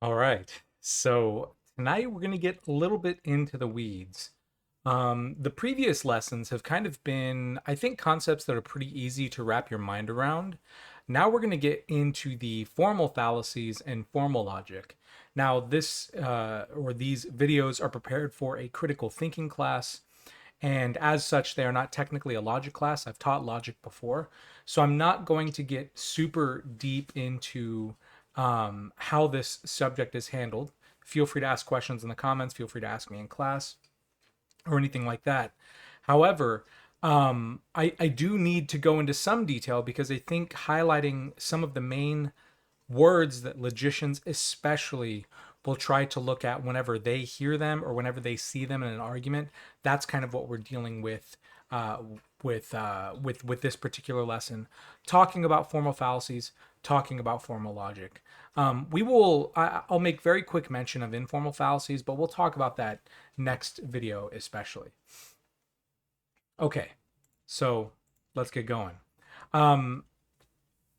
All right. So tonight we're going to get a little bit into the weeds. The previous lessons have kind of been, I think, concepts that are pretty easy to wrap your mind around. Now we're going to get into the formal fallacies and formal logic. Now, these videos are prepared for a critical thinking class, and as such, they are not technically a logic class. I've taught logic before, so I'm not going to get super deep into how this subject is handled. Feel free to ask questions in the comments. Feel free to ask me in class or anything like that. However, I do need to go into some detail because I think highlighting some of the main words that logicians especially will try to look at whenever they hear them or whenever they see them in an argument. That's kind of what we're dealing with with this particular lesson, talking about formal fallacies, talking about formal logic. I'll make very quick mention of informal fallacies, but we'll talk about that next video especially. Okay, so let's get going. Um,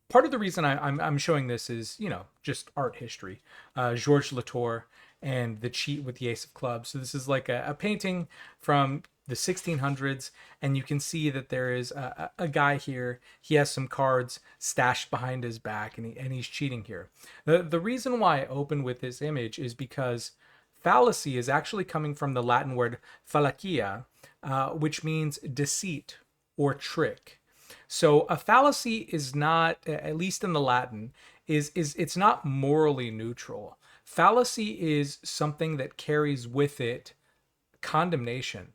Part of the reason I'm showing this is, just art history. Georges Latour and the cheat with the ace of clubs. So this is like a painting from the 1600s, and you can see that there is a guy here. He has some cards stashed behind his back, and he's cheating here. The reason why I open with this image is because fallacy is actually coming from the Latin word fallacia, which means deceit or trick. So a fallacy is not, at least in the Latin, is it's not morally neutral. Fallacy is something that carries with it condemnation.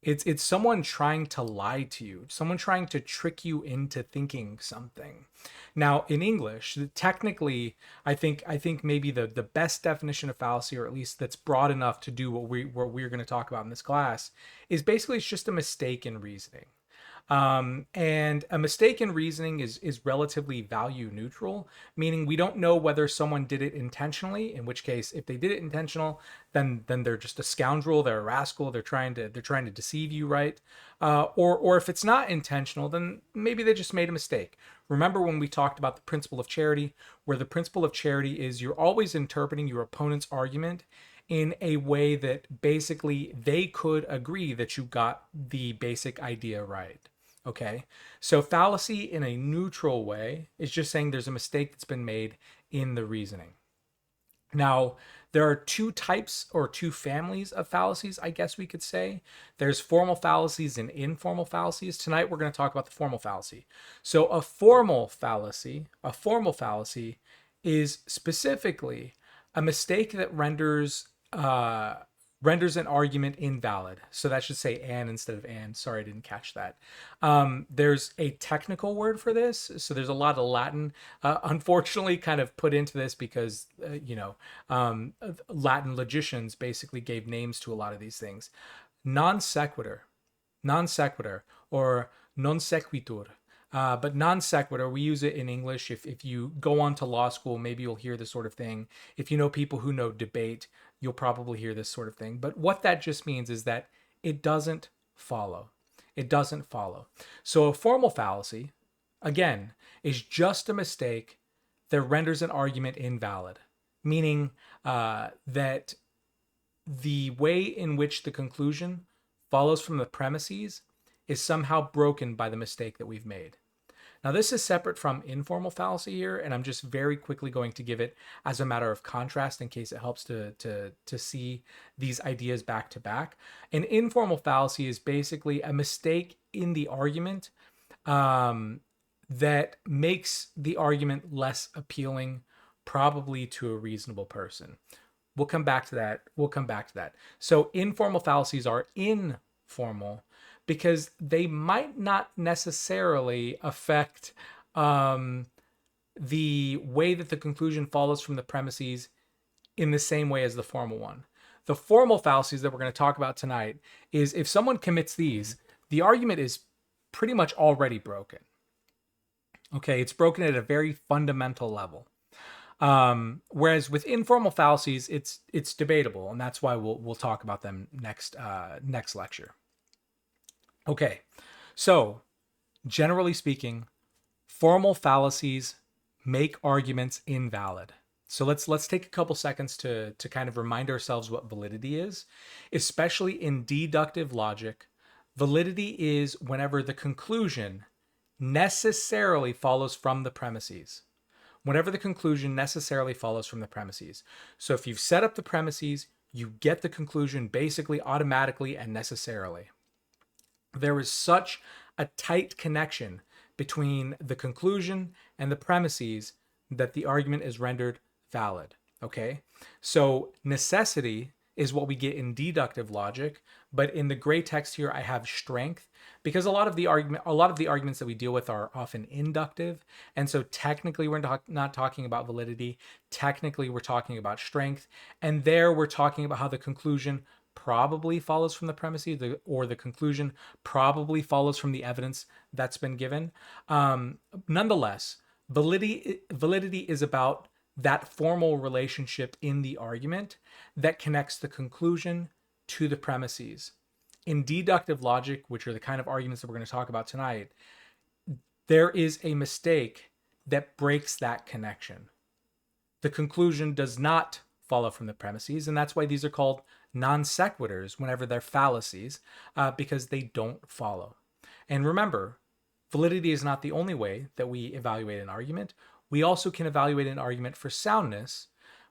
It's someone trying to lie to you, someone trying to trick you into thinking something. Now, in English, technically, I think maybe the best definition of fallacy, or at least that's broad enough to do what we're going to talk about in this class, is basically it's just a mistake in reasoning. And a mistake in reasoning is relatively value neutral, meaning we don't know whether someone did it intentionally. In which case, if they did it intentional, then they're just a scoundrel, they're a rascal, they're trying to deceive you, right? Or if it's not intentional, then maybe they just made a mistake. Remember when we talked about the principle of charity, where the principle of charity is you're always interpreting your opponent's argument in a way that basically they could agree that you got the basic idea right. Okay. So fallacy in a neutral way is just saying there's a mistake that's been made in the reasoning. Now, there are two types or two families of fallacies, I guess we could say. There's formal fallacies and informal fallacies. Tonight, we're going to talk about the formal fallacy. So, a formal fallacy is specifically a mistake that renders an argument invalid. So that should say "and" instead of "and." Sorry, I didn't catch that. There's a technical word for this. So there's a lot of Latin, unfortunately, kind of put into this because, Latin logicians basically gave names to a lot of these things. Non sequitur, non sequitur, or non sequitur. But non sequitur, we use it in English. If you go on to law school, maybe you'll hear this sort of thing. If you know people who know debate, you'll probably hear this sort of thing. But what that just means is that it doesn't follow. It doesn't follow. So a formal fallacy, again, is just a mistake that renders an argument invalid, meaning that the way in which the conclusion follows from the premises is somehow broken by the mistake that we've made. Now, this is separate from informal fallacy here, and I'm just very quickly going to give it as a matter of contrast in case it helps to see these ideas back to back. An informal fallacy is basically a mistake in the argument that makes the argument less appealing, probably to a reasonable person. We'll come back to that. We'll come back to that. So, informal fallacies are informal because they might not necessarily affect the way that the conclusion follows from the premises in the same way as the formal one. The formal fallacies that we're going to talk about tonight is if someone commits these, the argument is pretty much already broken. Okay, it's broken at a very fundamental level. Whereas with informal fallacies, it's debatable, and that's why we'll talk about them next lecture. Okay, so generally speaking, formal fallacies make arguments invalid. So let's take a couple seconds to kind of remind ourselves what validity is, especially in deductive logic. Validity is whenever the conclusion necessarily follows from the premises. Whenever the conclusion necessarily follows from the premises. So if you've set up the premises, you get the conclusion basically automatically and necessarily. There is such a tight connection between the conclusion and the premises that the argument is rendered valid. Okay? So necessity is what we get in deductive logic, but in the gray text here I have strength because a lot of the arguments that we deal with are often inductive, and so technically we're not talking about validity. Technically we're talking about strength, and there we're talking about how the conclusion probably follows from the premises, or the conclusion probably follows from the evidence that's been given. Nonetheless, validity is about that formal relationship in the argument that connects the conclusion to the premises. In deductive logic, which are the kind of arguments that we're going to talk about tonight, there is a mistake that breaks that connection. The conclusion does not follow from the premises, and that's why these are called non sequiturs whenever they're fallacies, because they don't follow. And remember, validity is not the only way that we evaluate an argument. We also can evaluate an argument for soundness,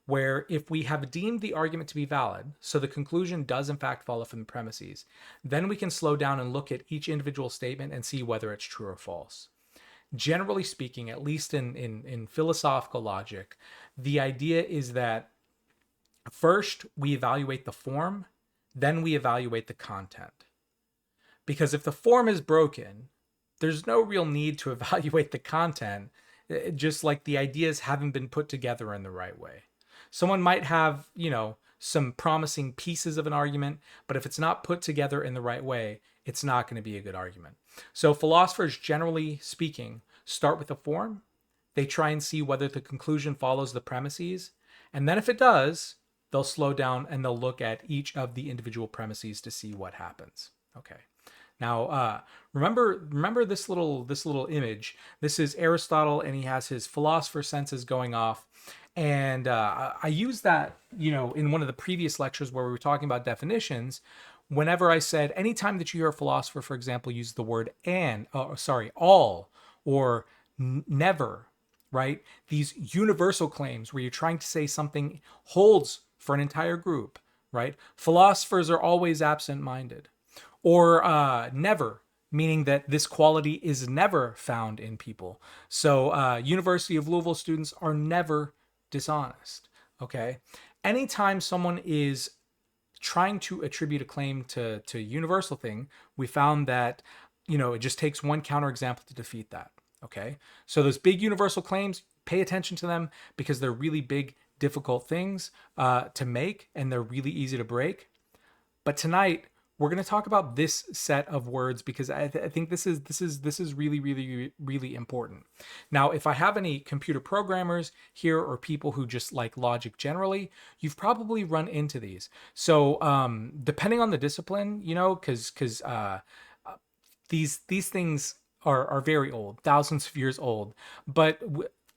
where if we have deemed the argument to be valid, so the conclusion does in fact follow from the premises, then we can slow down and look at each individual statement and see whether it's true or false. Generally speaking, at least in philosophical logic, the idea is that first we evaluate the form, then we evaluate the content. Because if the form is broken, there's no real need to evaluate the content, just like the ideas haven't been put together in the right way. Someone might have, some promising pieces of an argument, but if it's not put together in the right way, it's not going to be a good argument. So philosophers, generally speaking, start with the form. They try and see whether the conclusion follows the premises. And then if it does, they'll slow down and they'll look at each of the individual premises to see what happens. Okay. Now, remember this little image. This is Aristotle, and he has his philosopher senses going off. And I used that, in one of the previous lectures where we were talking about definitions. Whenever I said, anytime that you hear a philosopher, for example, use the word all, or never, right? These universal claims where you're trying to say something holds for an entire group, right? Philosophers are always absent-minded. Or never, meaning that this quality is never found in people. So University of Louisville students are never dishonest, okay? Anytime someone is trying to attribute a claim to a universal thing, we found that, it just takes one counterexample to defeat that, okay? So those big universal claims, pay attention to them because they're really big, difficult things to make, and they're really easy to break. But tonight, we're going to talk about this set of words because I think this is really, really, really important. Now, if I have any computer programmers here or people who just like logic generally, you've probably run into these. So depending on the discipline, because these things are very old, thousands of years old, but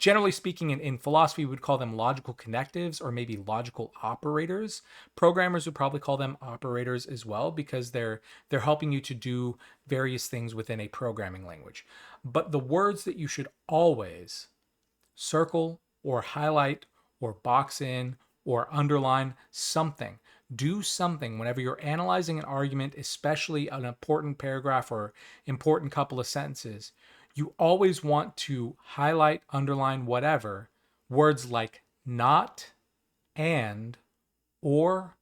generally speaking, in philosophy, we would call them logical connectives or maybe logical operators. Programmers would probably call them operators as well because they're helping you to do various things within a programming language. But the words that you should always circle or highlight or box in or underline something. Do something whenever you're analyzing an argument, especially an important paragraph or important couple of sentences. You always want to highlight, underline, whatever, words like not, and, or,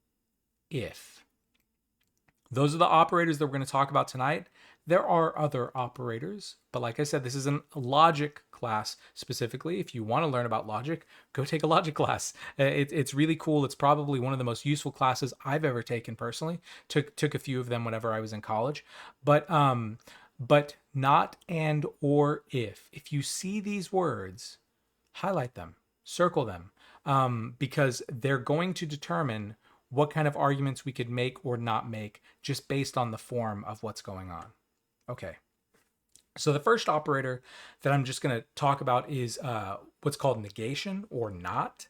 if. Those are the operators that we're going to talk about tonight. There are other operators, but like I said, this is a logic class specifically. If you want to learn about logic, go take a logic class. It's really cool. It's probably one of the most useful classes I've ever taken personally. Took a few of them whenever I was in college. But not, and, or, if. If you see these words, highlight them, circle them, because they're going to determine what kind of arguments we could make or not make just based on the form of what's going on. Okay. So the first operator that I'm just going to talk about is what's called negation or not.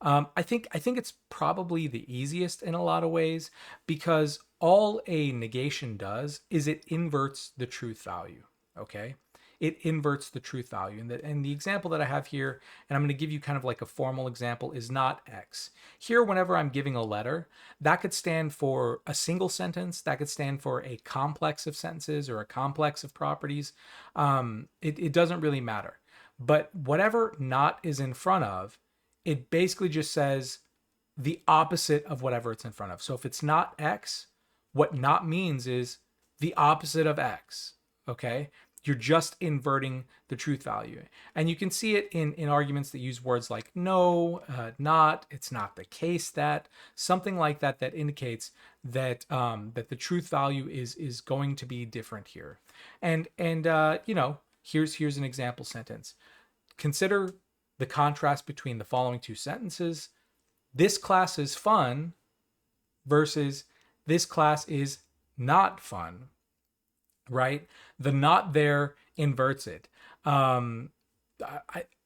I think it's probably the easiest in a lot of ways, because all a negation does is it inverts the truth value. Okay, it inverts the truth value, and the example that I have here, and I'm going to give you kind of like a formal example, is not X. Here, whenever I'm giving a letter, that could stand for a single sentence, that could stand for a complex of sentences or a complex of properties. It doesn't really matter. But whatever not is in front of, it basically just says the opposite of whatever it's in front of. So if it's not X, what not means is the opposite of X. Okay? You're just inverting the truth value. And you can see it in arguments that use words like no, not, it's not the case that, something like that, that indicates that that the truth value is going to be different here. And here's an example sentence. Consider the contrast between the following two sentences. This class is fun versus this class is not fun, right? The not there inverts it. I'm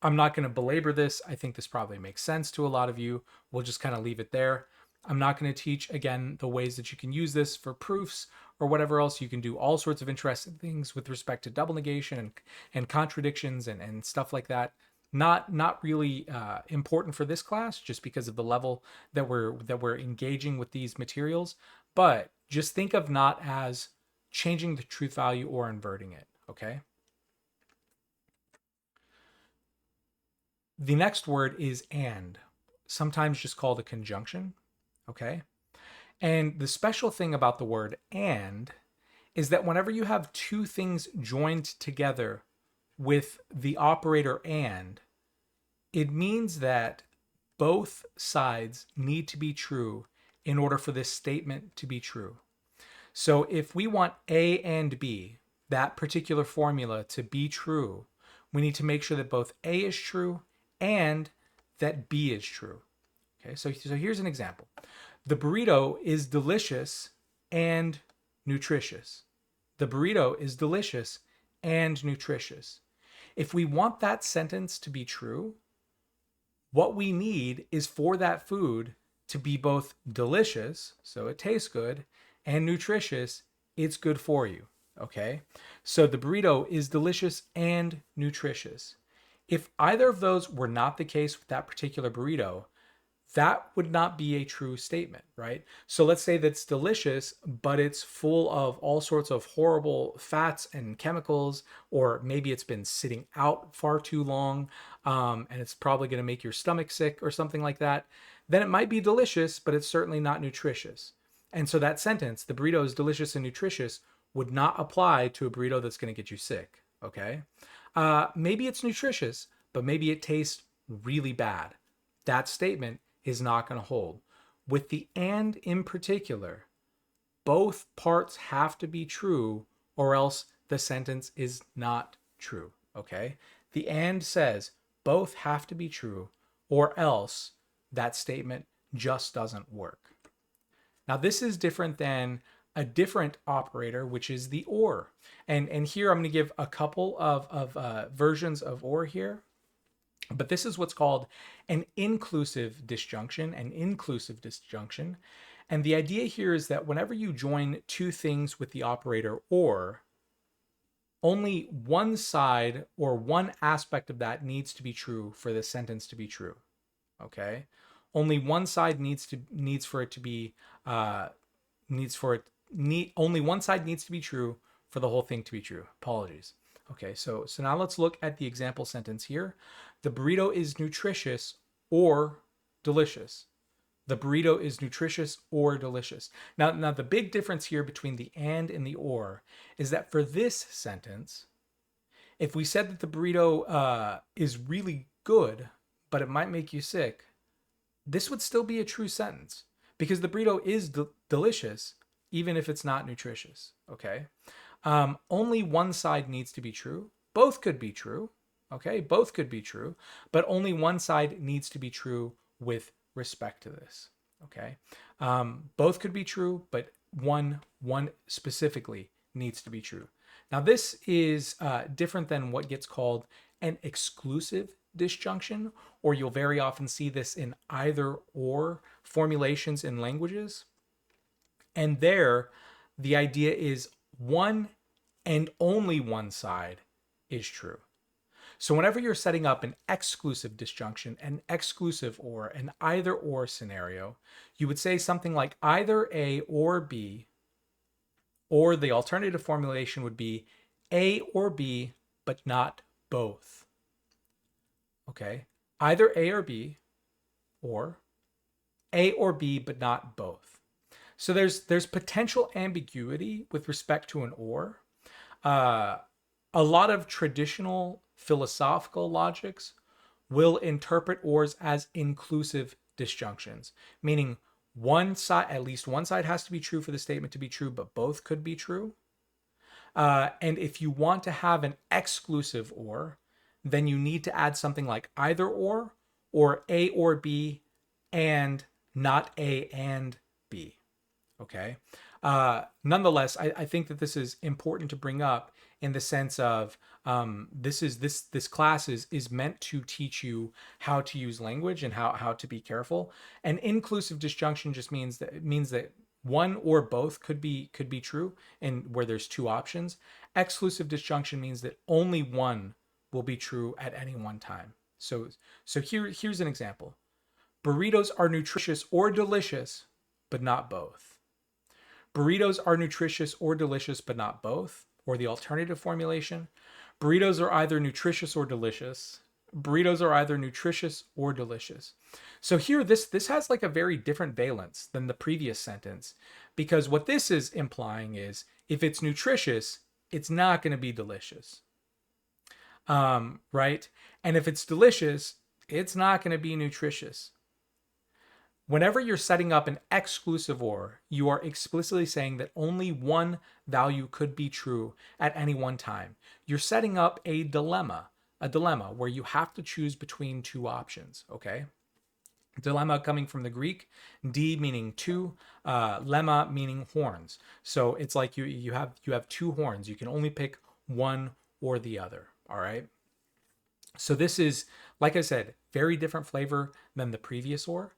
not going to belabor this. I think this probably makes sense to a lot of you. We'll just kind of leave it there. I'm not going to teach, again, the ways that you can use this for proofs or whatever else. You can do all sorts of interesting things with respect to double negation and contradictions and stuff like that. Not really important for this class, just because of the level that we're engaging with these materials. But just think of not as changing the truth value or inverting it. Okay. The next word is and, sometimes just called a conjunction. Okay. And the special thing about the word and is that whenever you have two things joined together with the operator and, it means that both sides need to be true in order for this statement to be true. So if we want A and B, that particular formula, to be true, we need to make sure that both A is true and that B is true. Okay, so here's an example. The burrito is delicious and nutritious. The burrito is delicious and nutritious. If we want that sentence to be true, what we need is for that food to be both delicious, so it tastes good, and nutritious, it's good for you. Okay? So the burrito is delicious and nutritious. If either of those were not the case with that particular burrito, that would not be a true statement, right? So let's say that's delicious, but it's full of all sorts of horrible fats and chemicals, or maybe it's been sitting out far too long, and it's probably going to make your stomach sick or something like that. Then it might be delicious, but it's certainly not nutritious. And so that sentence, the burrito is delicious and nutritious, would not apply to a burrito that's going to get you sick, okay? Maybe it's nutritious, but maybe it tastes really bad. That statement is not going to hold. With the and in particular, both parts have to be true, or else the sentence is not true, okay? The and says both have to be true, or else that statement just doesn't work. Now, this is different than a different operator, which is the or. And here I'm going to give a couple of versions of or here. But this is what's called an inclusive disjunction, And the idea here is that whenever you join two things with the operator or, only one side or one aspect of that needs to be true for the sentence to be true. Okay? Only one side only one side needs to be true for the whole thing to be true. Apologies. Okay, so now let's look at the example sentence here. The burrito is nutritious or delicious. The burrito is nutritious or delicious. Now the big difference here between the and the or is that for this sentence, if we said that the burrito is really good, but it might make you sick, this would still be a true sentence because the burrito is delicious, even if it's not nutritious, okay? Only one side needs to be true. Both could be true, okay? Both could be true, but only one side needs to be true with respect to this, okay? Both could be true, but one specifically needs to be true. Now, this is different than what gets called an exclusive disjunction, or you'll very often see this in either or formulations in languages. And there, the idea is one and only one side is true. So whenever you're setting up an exclusive disjunction, an exclusive or, an either or scenario, you would say something like either A or B, or the alternative formulation would be A or B, but not both. Okay? Either A or B, or A or B, but not both. So there's potential ambiguity with respect to an or. A lot of traditional philosophical logics will interpret ors as inclusive disjunctions, meaning one side, at least one side has to be true for the statement to be true, but both could be true. And if you want to have an exclusive or, then you need to add something like either or A or B, and not A and B. Okay. Nonetheless, I think that this is important to bring up in the sense of this class is meant to teach you how to use language and how to be careful. And inclusive disjunction just means that one or both could be true, and where there's two options. Exclusive disjunction means that only one will be true at any one time. So here's an example. Burritos are nutritious or delicious, but not both. Burritos are nutritious or delicious, but not both. Or the alternative formulation, burritos are either nutritious or delicious. Burritos are either nutritious or delicious. So here, this has like a very different valence than the previous sentence, because what this is implying is if it's nutritious, it's not going to be delicious. Right? And if it's delicious, it's not going to be nutritious. Whenever you're setting up an exclusive or, you are explicitly saying that only one value could be true at any one time. You're setting up a dilemma where you have to choose between two options, okay? Dilemma coming from the Greek, D meaning two, lemma meaning horns. So it's like you have two horns. You can only pick one or the other, all right? So this is, like I said, very different flavor than the previous or.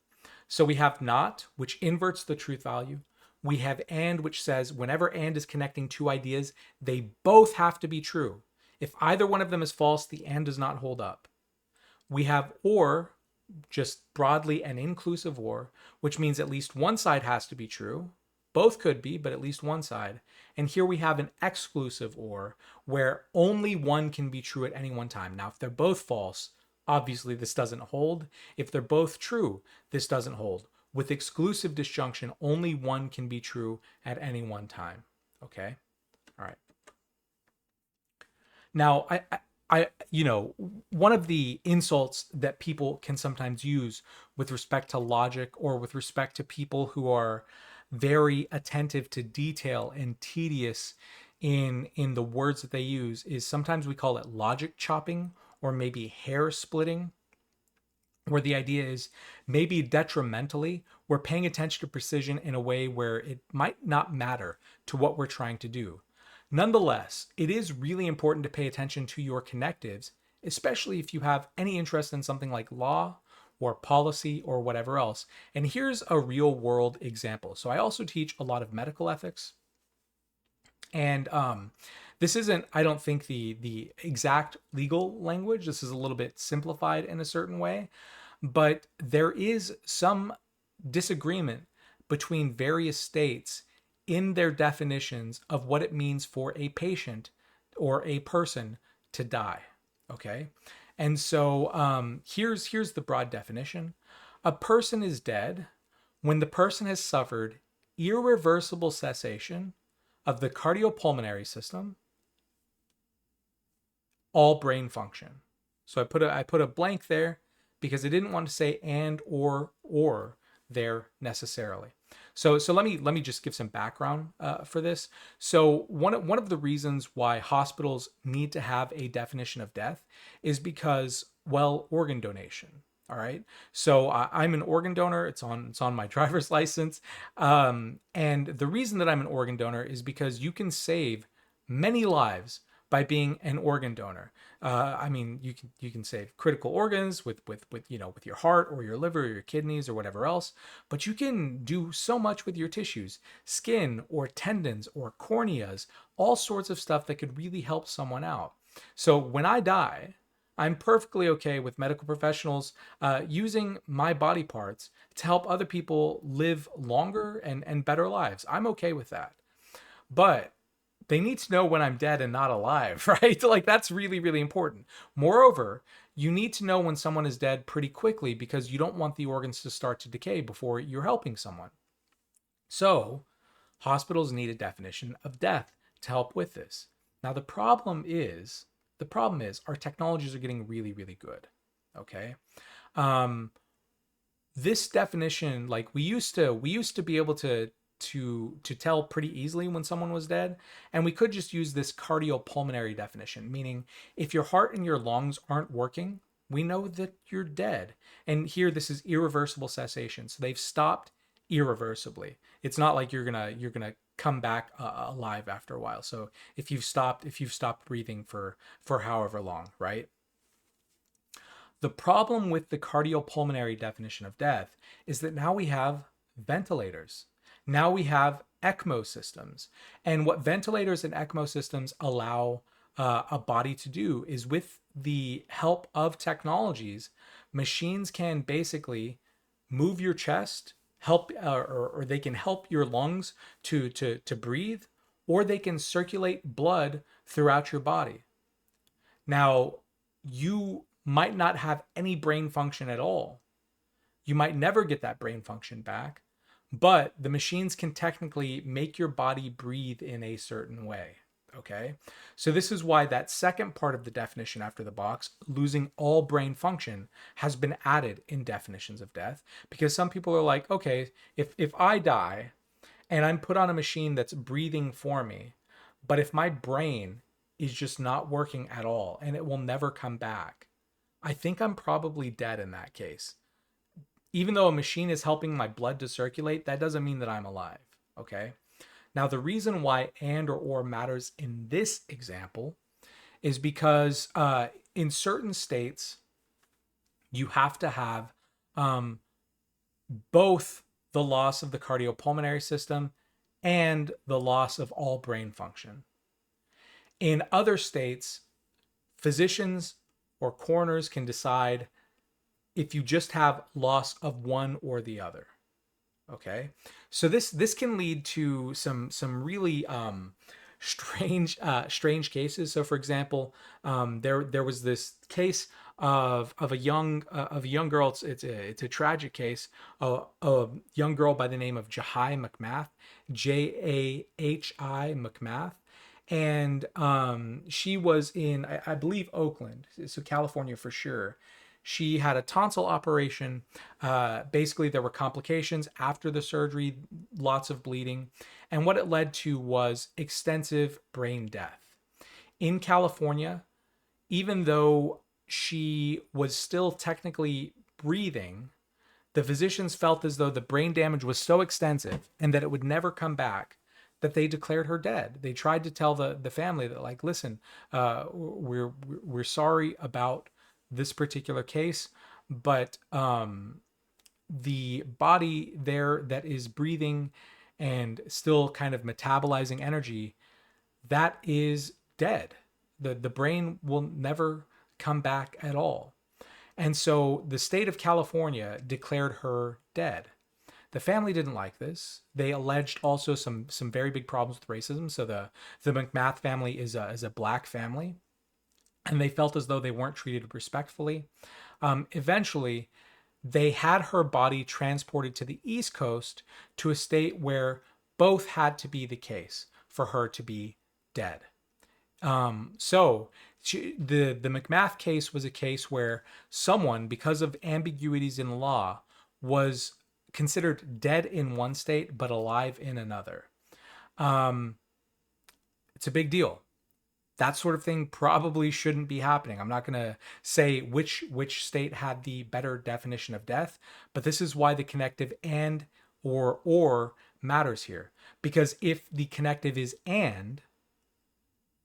So we have not, which inverts the truth value. We have and, which says whenever and is connecting two ideas, they both have to be true. If either one of them is false, the and does not hold up. We have or, just broadly an inclusive or, which means at least one side has to be true. Both could be, but at least one side. And here we have an exclusive or, where only one can be true at any one time. Now, if they're both false, obviously this doesn't hold. If they're both true, this doesn't hold. With exclusive disjunction, only one can be true at any one time. Okay? All right. Now, one of the insults that people can sometimes use with respect to logic or with respect to people who are very attentive to detail and tedious in the words that they use is sometimes we call it logic chopping, or maybe hair splitting, where the idea is maybe detrimentally, we're paying attention to precision in a way where it might not matter to what we're trying to do. Nonetheless, it is really important to pay attention to your connectives, especially if you have any interest in something like law or policy or whatever else. And here's a real world example. So I also teach a lot of medical ethics. And this isn't, I don't think, the exact legal language. This is a little bit simplified in a certain way. But there is some disagreement between various states in their definitions of what it means for a patient or a person to die. Okay? And so here's the broad definition. A person is dead when the person has suffered irreversible cessation of the cardiopulmonary system, all brain function. So I put a blank there because I didn't want to say and or there necessarily. So let me just give some background for this. So one of the reasons why hospitals need to have a definition of death is because, well, organ donation. All right. So I'm an organ donor. It's on my driver's license. And the reason that I'm an organ donor is because you can save many lives by being an organ donor. I mean, you can save critical organs with with your heart or your liver or your kidneys or whatever else, but you can do so much with your tissues, skin or tendons or corneas, all sorts of stuff that could really help someone out. So when I die, I'm perfectly okay with medical professionals using my body parts to help other people live longer and better lives. I'm okay with that. But they need to know when I'm dead and not alive, right? Like that's really, really important. Moreover, you need to know when someone is dead pretty quickly because you don't want the organs to start to decay before you're helping someone. So, hospitals need a definition of death to help with this. Now, the problem is our technologies are getting really, really good. Okay. Um, this definition, like we used to be able to tell pretty easily when someone was dead, and we could just use this cardiopulmonary definition, meaning if your heart and your lungs aren't working, we know that you're dead. And here this is irreversible cessation, so they've stopped irreversibly. It's not like you're gonna come back alive after a while. So if you've stopped breathing for however long, right? The problem with the cardiopulmonary definition of death is that now we have ventilators. Now we have ECMO systems. And what ventilators and ECMO systems allow a body to do is, with the help of technologies, machines can basically move your chest, help or they can help your lungs to breathe, or they can circulate blood throughout your body. Now, you might not have any brain function at all. You might never get that brain function back, but the machines can technically make your body breathe in a certain way. Okay. So, this is why that second part of the definition after the box, losing all brain function, has been added in definitions of death, because some people are like, okay, if I die and I'm put on a machine that's breathing for me, but if my brain is just not working at all and it will never come back, I think I'm probably dead in that case. Even though a machine is helping my blood to circulate, that doesn't mean that I'm alive. Okay. Now, the reason why and or matters in this example is because in certain states, you have to have um, both the loss of the cardiopulmonary system and the loss of all brain function. In other states, physicians or coroners can decide if you just have loss of one or the other. Okay, so this can lead to some really strange cases. So, for example, there was this case of a young girl. It's a tragic case. A young girl by the name of Jahi McMath, Jahi McMath, and she was in I believe Oakland, so California for sure. She had a tonsil operation. Basically, there were complications after the surgery, lots of bleeding. And what it led to was extensive brain death. In California, even though she was still technically breathing, the physicians felt as though the brain damage was so extensive and that it would never come back, that they declared her dead. They tried to tell the family that, like, listen, we're sorry about this particular case, but the body there that is breathing and still kind of metabolizing energy, that is dead. The brain will never come back at all. And so the state of California declared her dead. The family didn't like this. They alleged also some very big problems with racism. So the McMath family is a black family, and they felt as though they weren't treated respectfully. Eventually, they had her body transported to the East Coast to a state where both had to be the case for her to be dead. The McMath case was a case where someone, because of ambiguities in law, was considered dead in one state but alive in another. It's a big deal. That sort of thing probably shouldn't be happening. I'm not going to say which state had the better definition of death, but this is why the connective and or matters here. Because if the connective is and,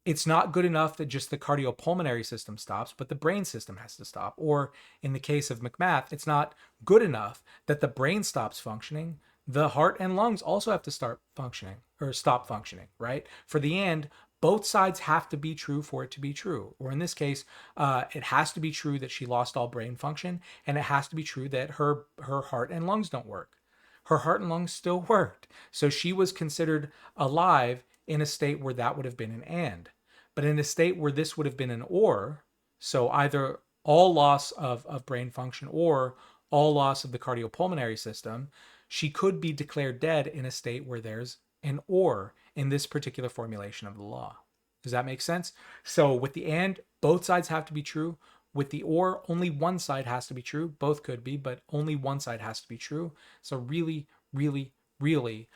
it's not good enough that just the cardiopulmonary system stops, but the brain system has to stop. Or in the case of McMath, it's not good enough that the brain stops functioning. The heart and lungs also have to start functioning or stop functioning, right? For the and, both sides have to be true for it to be true. Or in this case, it has to be true that she lost all brain function, and it has to be true that her heart and lungs don't work. Her heart and lungs still worked. So she was considered alive in a state where that would have been an and. But in a state where this would have been an or, so either all loss of brain function or all loss of the cardiopulmonary system, she could be declared dead in a state where there's an or in this particular formulation of the law. Does that make sense? So with the and, both sides have to be true. With the or, only one side has to be true. Both could be, but only one side has to be true. So really, really, really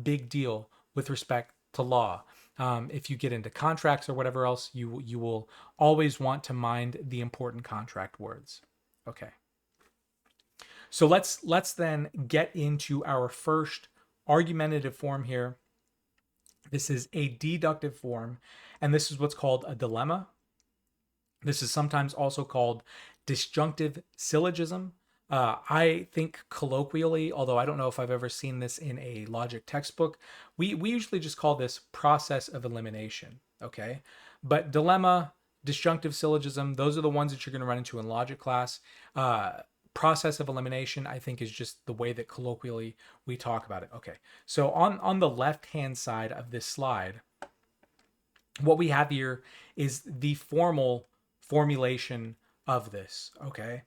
big deal with respect to law. If you get into contracts or whatever else, you will always want to mind the important contract words. Okay. So let's then get into our first argumentative form here. This is a deductive form, and this is what's called a dilemma. This is sometimes also called disjunctive syllogism. I think colloquially, although I don't know if I've ever seen this in a logic textbook, we usually just call this process of elimination, okay? But dilemma, disjunctive syllogism, those are the ones that you're going to run into in logic class. Process of elimination, I think, is just the way that colloquially we talk about it. Okay, so on the left-hand side of this slide, what we have here is the formal formulation of this, okay?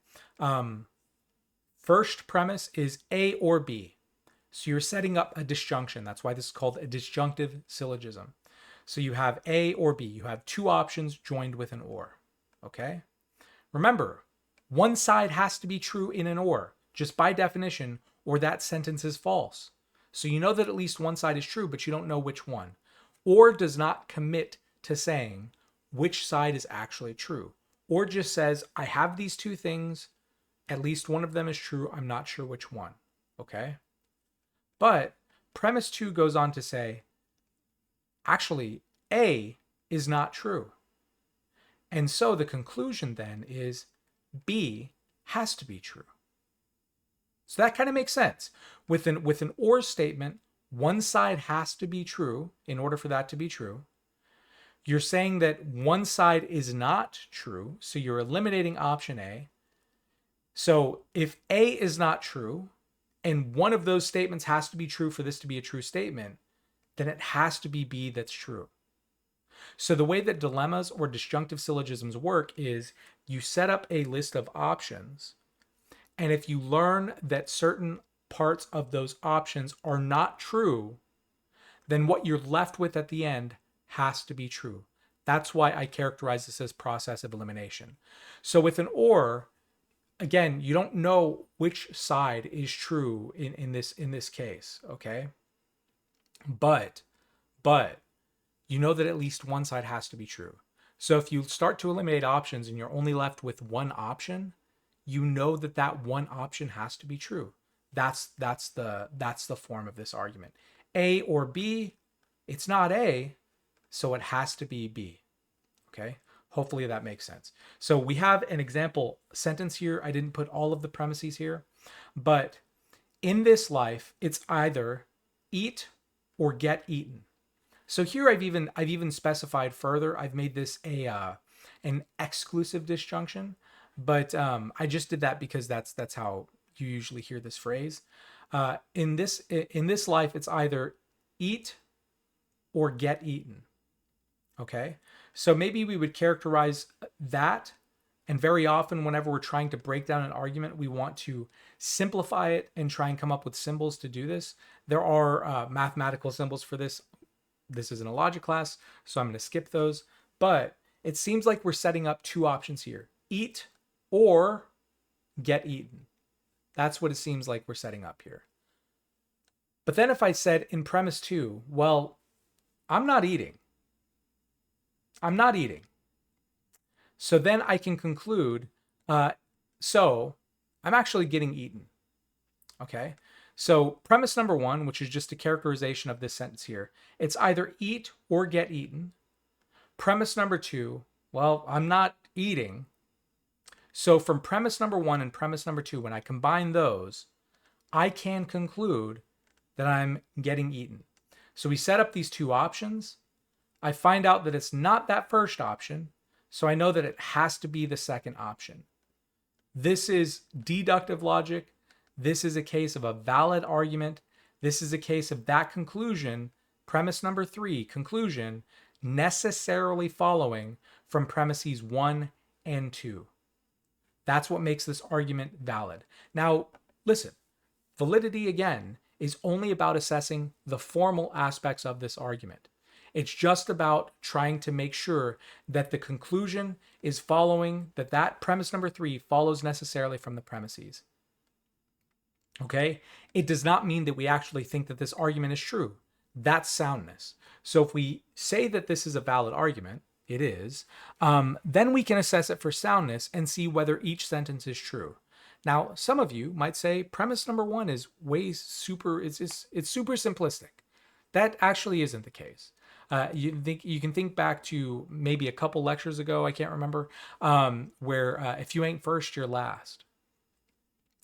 First premise is A or B. So you're setting up a disjunction. That's why this is called a disjunctive syllogism. So you have A or B. You have two options joined with an or, okay? Remember, one side has to be true in an or, just by definition, or that sentence is false. So you know that at least one side is true, but you don't know which one. Or does not commit to saying which side is actually true. Or just says, I have these two things, at least one of them is true, I'm not sure which one, okay? But premise 2 goes on to say, actually, A is not true. And so the conclusion then is B has to be true. So that kind of makes sense. With an or statement, one side has to be true in order for that to be true. You're saying that one side is not true, so you're eliminating option A. So if A is not true, and one of those statements has to be true for this to be a true statement, then it has to be B that's true. So the way that dilemmas or disjunctive syllogisms work is you set up a list of options, and if you learn that certain parts of those options are not true, then what you're left with at the end has to be true. That's why I characterize this as process of elimination. So with an or, again, you don't know which side is true in this case, okay? But you know that at least one side has to be true. So if you start to eliminate options and you're only left with one option, you know that that one option has to be true. That's the form of this argument. A or B, it's not A, so it has to be B. Okay? Hopefully that makes sense. So we have an example sentence here. I didn't put all of the premises here, but in this life, it's either eat or get eaten. So here I've even specified further. I've made this an exclusive disjunction, but I just did that because that's how you usually hear this phrase. In this life, it's either eat or get eaten. Okay, so maybe we would characterize that, and very often whenever we're trying to break down an argument, we want to simplify it and try and come up with symbols to do this. There are mathematical symbols for this. This isn't a logic class, so I'm going to skip those. But it seems like we're setting up two options here. Eat or get eaten. That's what it seems like we're setting up here. But then if I said in premise 2, well, I'm not eating. I'm not eating. So then I can conclude, so I'm actually getting eaten. Okay? So premise number 1, which is just a characterization of this sentence here, it's either eat or get eaten. premise number 2, well, I'm not eating. So from premise number 1 and premise number 2, when I combine those, I can conclude that I'm getting eaten. So we set up these two options. I find out that it's not that first option, so I know that it has to be the second option. This is deductive logic. This is a case of a valid argument. This is a case of that conclusion, premise number 3, conclusion, necessarily following from premises 1 and 2. That's what makes this argument valid. Now, listen, validity, again, is only about assessing the formal aspects of this argument. It's just about trying to make sure that the conclusion is following, that premise number 3 follows necessarily from the premises. Okay? It does not mean that we actually think that this argument is true. That's soundness. So if we say that this is a valid argument, it is, then we can assess it for soundness and see whether each sentence is true. Now, some of you might say premise number 1 is it's super simplistic. That actually isn't the case. You can think back to maybe a couple lectures ago, I can't remember, where if you ain't first, you're last.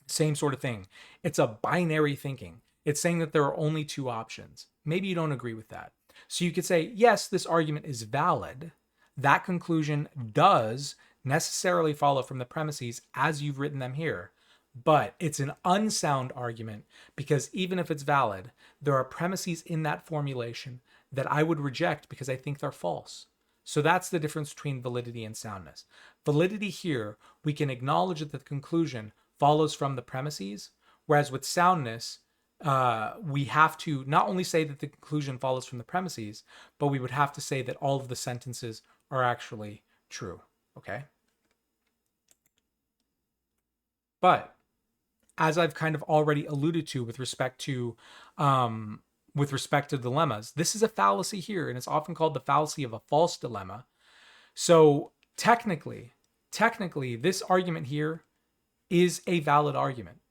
Same sort of thing. It's a binary thinking. It's saying that there are only 2 options. Maybe you don't agree with that. So you could say, yes, this argument is valid. That conclusion does necessarily follow from the premises as you've written them here. But it's an unsound argument because even if it's valid, there are premises in that formulation that I would reject because I think they're false. So that's the difference between validity and soundness. Validity here, we can acknowledge that the conclusion follows from the premises, whereas with soundness, we have to not only say that the conclusion follows from the premises, but we would have to say that all of the sentences are actually true. Okay? But as I've kind of already alluded to with respect to dilemmas, this is a fallacy here, and it's often called the fallacy of a false dilemma. So technically, this argument here is a valid argument.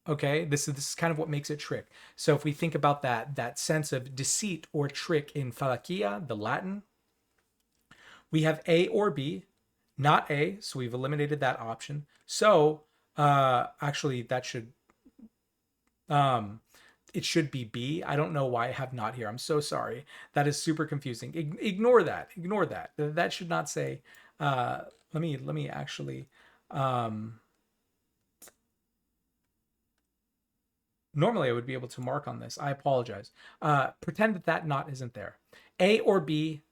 Okay, this is kind of what makes it trick. So if we think about that sense of deceit or trick in fallacia, the Latin, we have A or B, not A, so we've eliminated that option. So actually that should it should be B. I don't know why I have not here. I'm so sorry. That is super confusing. Ignore that. That should not say. Let me actually. Normally I would be able to mark on this. I apologize. Pretend that not isn't there. A or B,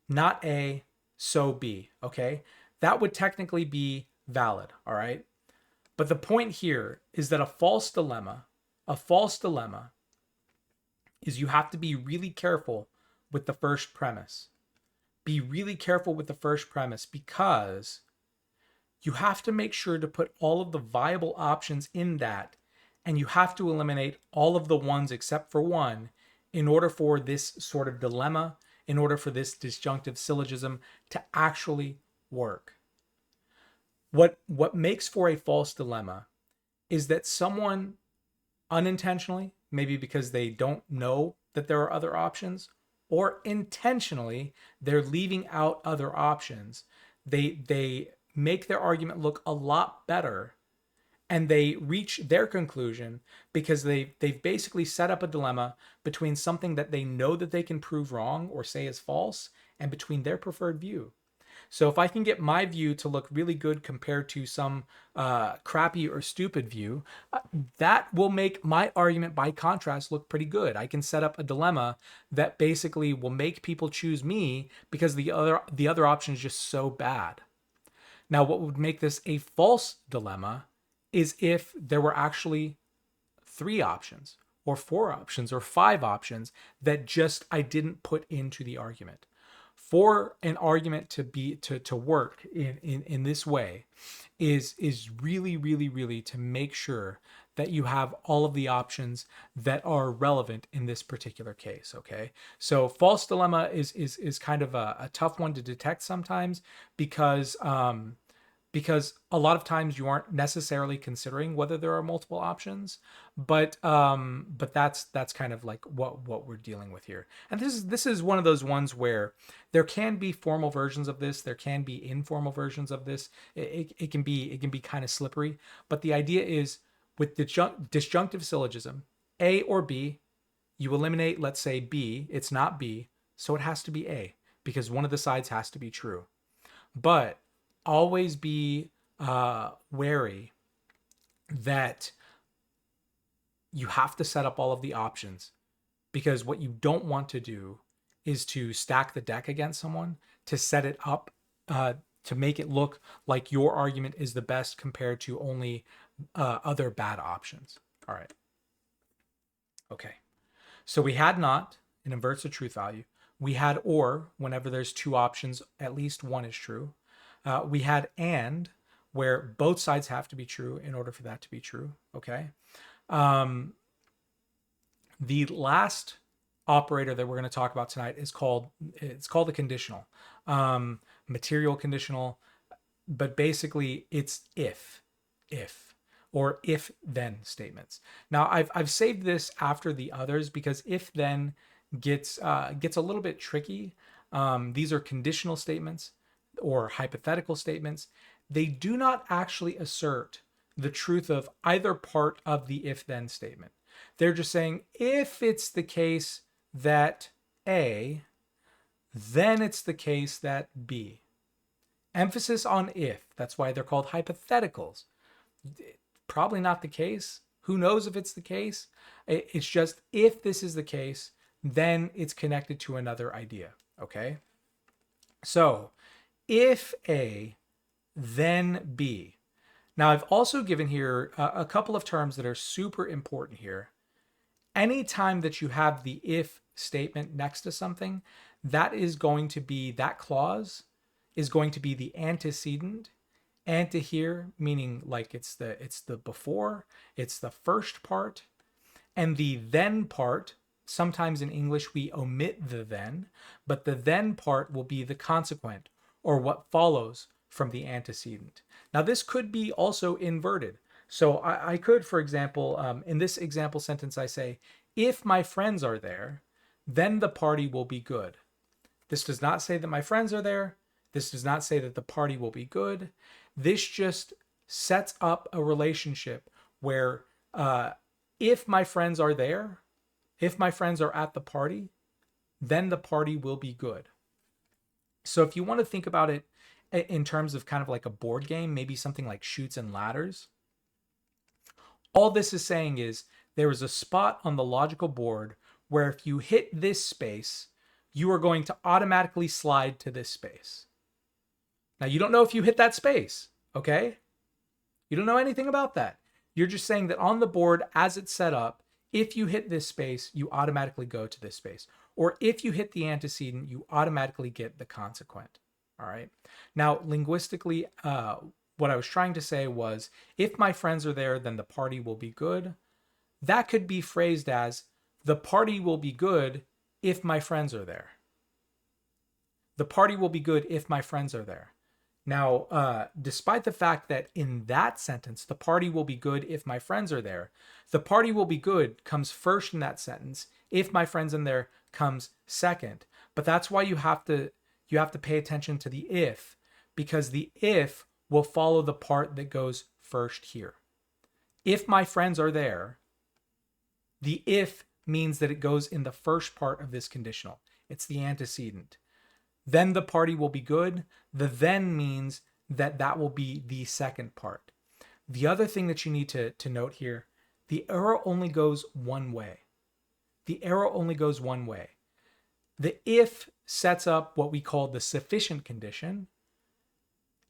not A, so B. Okay, that would technically be valid. All right, but the point here is that a false dilemma is you have to be really careful with the first premise. Be really careful with the first premise because you have to make sure to put all of the viable options in that, and you have to eliminate all of the ones except for one in order for this sort of dilemma, in order for this disjunctive syllogism to actually work. What makes for a false dilemma is that someone unintentionally, maybe because they don't know that there are other options, or intentionally they're leaving out other options, they make their argument look a lot better, and they reach their conclusion because they've basically set up a dilemma between something that they know that they can prove wrong or say is false and between their preferred view. So if I can get my view to look really good compared to some crappy or stupid view, that will make my argument by contrast look pretty good. I can set up a dilemma that basically will make people choose me because the other option is just so bad. Now, what would make this a false dilemma is if there were actually 3 options or 4 options or 5 options that just I didn't put into the argument. For an argument to work in this way is really to make sure that you have all of the options that are relevant in this particular case. Okay, so false dilemma is kind of a tough one to detect sometimes because because a lot of times you aren't necessarily considering whether there are multiple options, but that's kind of like what we're dealing with here. And this is one of those ones where there can be formal versions of this, there can be informal versions of this. It can be kind of slippery, but the idea is with disjunctive syllogism, A or B, you eliminate, let's say B, it's not B, so it has to be A because one of the sides has to be true. But always be wary that you have to set up all of the options, because what you don't want to do is to stack the deck against someone, to set it up to make it look like your argument is the best compared to only other bad options. All right. Okay. So we had not, it inverts the truth value. We had or, whenever there's two options, at least one is true. We had and, where both sides have to be true in order for that to be true. Okay. The last operator that we're going to talk about tonight is called the conditional, material conditional, but basically it's if, or if then statements. Now I've saved this after the others because if then gets a little bit tricky. These are conditional statements or hypothetical statements. They do not actually assert the truth of either part of the if then statement. They're just saying if it's the case that A, then it's the case that B. Emphasis on if. That's why they're called hypotheticals. Probably not the case. Who knows if it's the case? It's just if this is the case, then it's connected to another idea. Okay? So if A, then B. Now I've also given here a couple of terms that are super important here. Anytime that you have the if statement next to something, that clause is going to be the antecedent. Ante here meaning like it's the before, it's the first part, and the then part. Sometimes in English we omit the then, but the then part will be the consequent, or what follows from the antecedent. Now this could be also inverted. So I could, for example, in this example sentence, I say, if my friends are there, then the party will be good. This does not say that my friends are there. This does not say that the party will be good. This just sets up a relationship where if my friends are there, if my friends are at the party, then the party will be good. So if you want to think about it in terms of kind of like a board game, maybe something like Chutes and Ladders, all this is saying is there is a spot on the logical board where if you hit this space, you are going to automatically slide to this space. Now, you don't know if you hit that space, okay? You don't know anything about that. You're just saying that on the board as it's set up, if you hit this space, you automatically go to this space. Or if you hit the antecedent, you automatically get the consequent. All right. Now, linguistically, what I was trying to say was, if my friends are there, then the party will be good. That could be phrased as, the party will be good if my friends are there. The party will be good if my friends are there. Now, despite the fact that in that sentence, the party will be good if my friends are there, the party will be good comes first in that sentence. If my friends in there comes second. But that's why you have to pay attention to the if, because the if will follow the part that goes first here. If my friends are there, the if means that it goes in the first part of this conditional. It's the antecedent. Then the party will be good. The then means that will be the second part. The other thing that you need to note here, the arrow only goes one way. The arrow only goes one way. The if sets up what we call the sufficient condition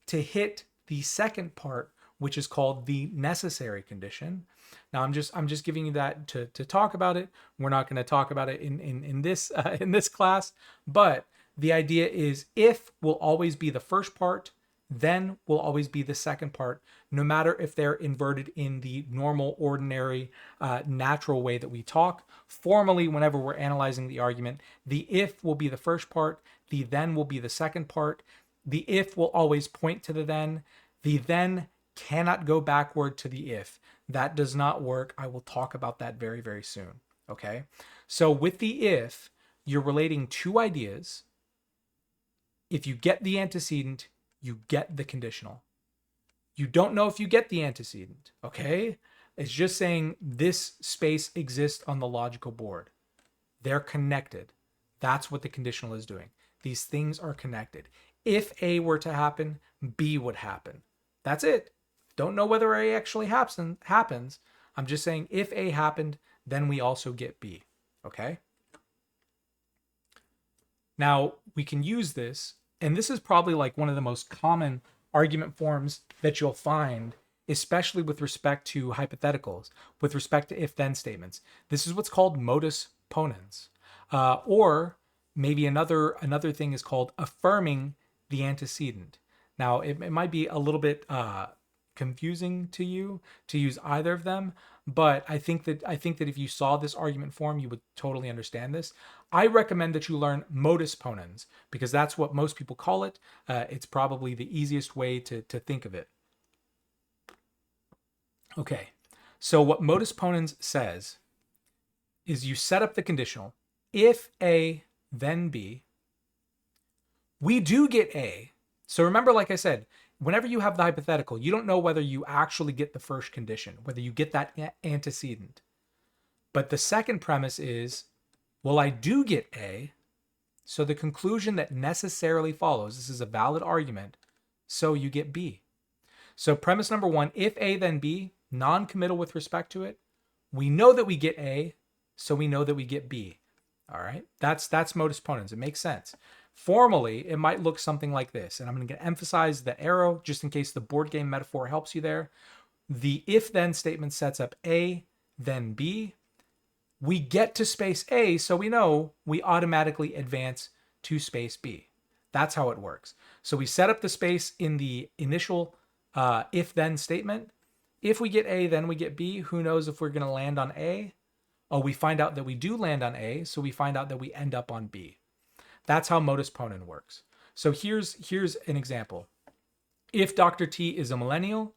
to hit the second part, which is called the necessary condition. Now I'm just giving you that to talk about it. We're not going to talk about it in this class, but the idea is if will always be the first part, then will always be the second part, no matter if they're inverted in the normal, ordinary, natural way that we talk. Formally, whenever we're analyzing the argument, the if will be the first part, the then will be the second part. The if will always point to the then. The then cannot go backward to the if. That does not work. I will talk about that very, very soon. Okay. So with the if, you're relating two ideas. If you get the antecedent, you get the conditional. You don't know if you get the antecedent. Okay. It's just saying this space exists on the logical board. They're connected. That's what the conditional is doing. These things are connected. If A were to happen, B would happen. That's it. Don't know whether A actually happens. I'm just saying if A happened, then we also get B. Okay? Now, we can use this, and this is probably like one of the most common argument forms that you'll find, especially with respect to hypotheticals, with respect to if-then statements. This is what's called modus ponens. Or maybe another thing is called affirming the antecedent. Now, it might be a little bit confusing to you to use either of them, but I think that if you saw this argument form, you would totally understand this. I recommend that you learn modus ponens because that's what most people call it. It's probably the easiest way to think of it. Okay, so what modus ponens says is you set up the conditional. If A, then B. We do get A. So remember, like I said, whenever you have the hypothetical, you don't know whether you actually get the first condition, whether you get that antecedent. But the second premise is, well, I do get A. So the conclusion that necessarily follows, this is a valid argument, so you get B. So premise number one, if A, then B, non-committal with respect to it. We know that we get A, so we know that we get B. All right, that's modus ponens. It makes sense. Formally, it might look something like this, and I'm going to emphasize the arrow just in case the board game metaphor helps you there. The if-then statement sets up A, then B. We get to space A, so we know we automatically advance to space B. That's how it works. So we set up the space in the initial if-then statement. If we get A, then we get B. Who knows if we're going to land on A? Oh, we find out that we do land on A, so we find out that we end up on B. That's how modus ponens works. So here's an example. If Dr. T is a millennial,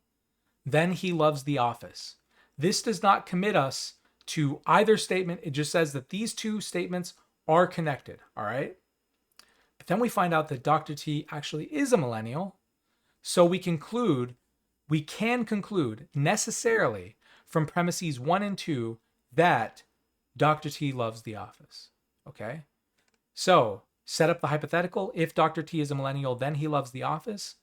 then he loves The Office. This does not commit us to either statement. It just says that these two statements are connected, all right? But then we find out that Dr. T actually is a millennial. So we can conclude necessarily from premises 1 and 2 that Dr. T loves The Office, okay? So set up the hypothetical. If Dr. T is a millennial, then he loves The Office.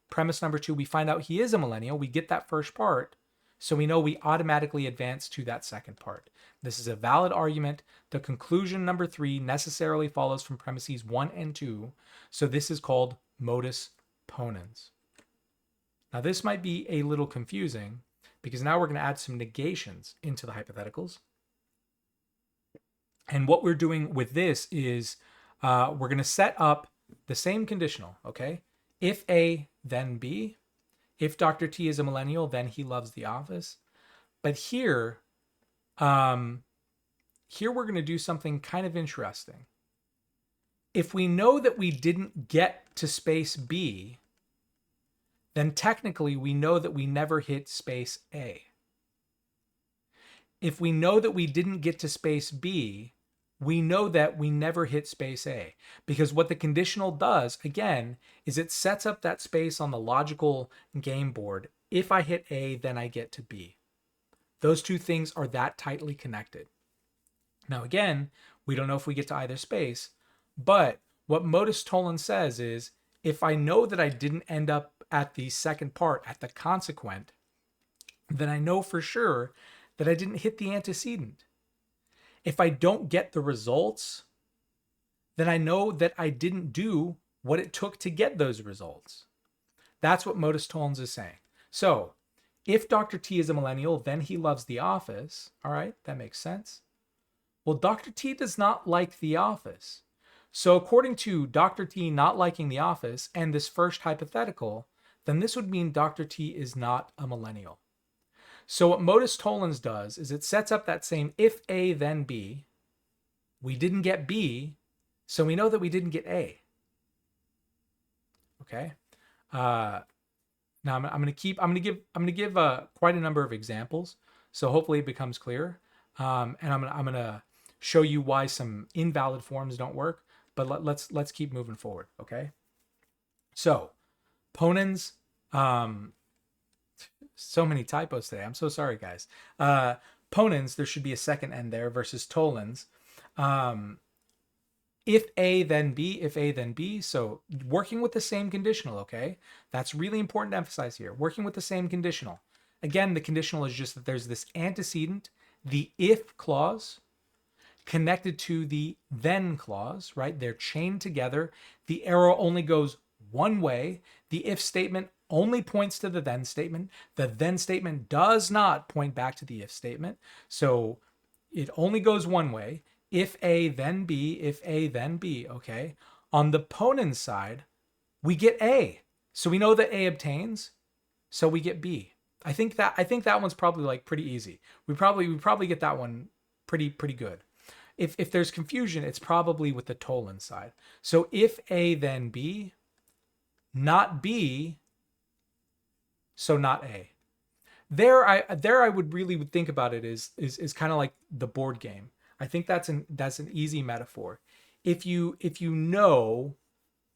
Premise number 2, we find out he is a millennial. We get that first part, so we know we automatically advance to that second part. This is a valid argument. The conclusion number 3 necessarily follows from premises 1 and 2, so this is called modus ponens. Now this might be a little confusing because now we're going to add some negations into the hypotheticals. And what we're doing with this is we're going to set up the same conditional, okay? If A, then B. If Dr. T is a millennial, then he loves The Office. But here we're going to do something kind of interesting. If we know that we didn't get to space B, then technically we know that we never hit space A. If we know that we didn't get to space B, we know that we never hit space A, because what the conditional does, again, is it sets up that space on the logical game board. If I hit A, then I get to B. Those two things are that tightly connected. Now, again, we don't know if we get to either space, but what modus tollens says is if I know that I didn't end up at the second part, at the consequent, then I know for sure that I didn't hit the antecedent. If I don't get the results, then I know that I didn't do what it took to get those results. That's what modus tollens is saying. So if Dr. T is a millennial, then he loves The Office. All right, that makes sense. Well, Dr. T does not like The Office. So according to Dr. T not liking The Office and this first hypothetical, then this would mean Dr. T is not a millennial. So what modus tollens does is it sets up that same if A, then B. We didn't get B, so we know that we didn't get A. Okay? Now I'm going to give quite a number of examples, so hopefully it becomes clear. And I'm gonna show you why some invalid forms don't work. But let's keep moving forward. Okay. So ponens, so many typos today. I'm so sorry, guys. Ponens, there should be a second N there versus tollens. If A then B, if A then B. So working with the same conditional, okay? That's really important to emphasize here. Working with the same conditional. Again, the conditional is just that there's this antecedent, the if clause, connected to the then clause, right? They're chained together. The arrow only goes one way. The if statement only points to the then statement. The then statement does not point back to the if statement. So it only goes one way. If A, then B, if A, then B, okay? On the ponens side, we get A. So we know that A obtains, so we get B. I think that one's probably like pretty easy. We probably get that one pretty good. If there's confusion, it's probably with the tollens side. So if A then B, not B, so not A. There I would really think about it is kind of like the board game. I think that's an easy metaphor. If you know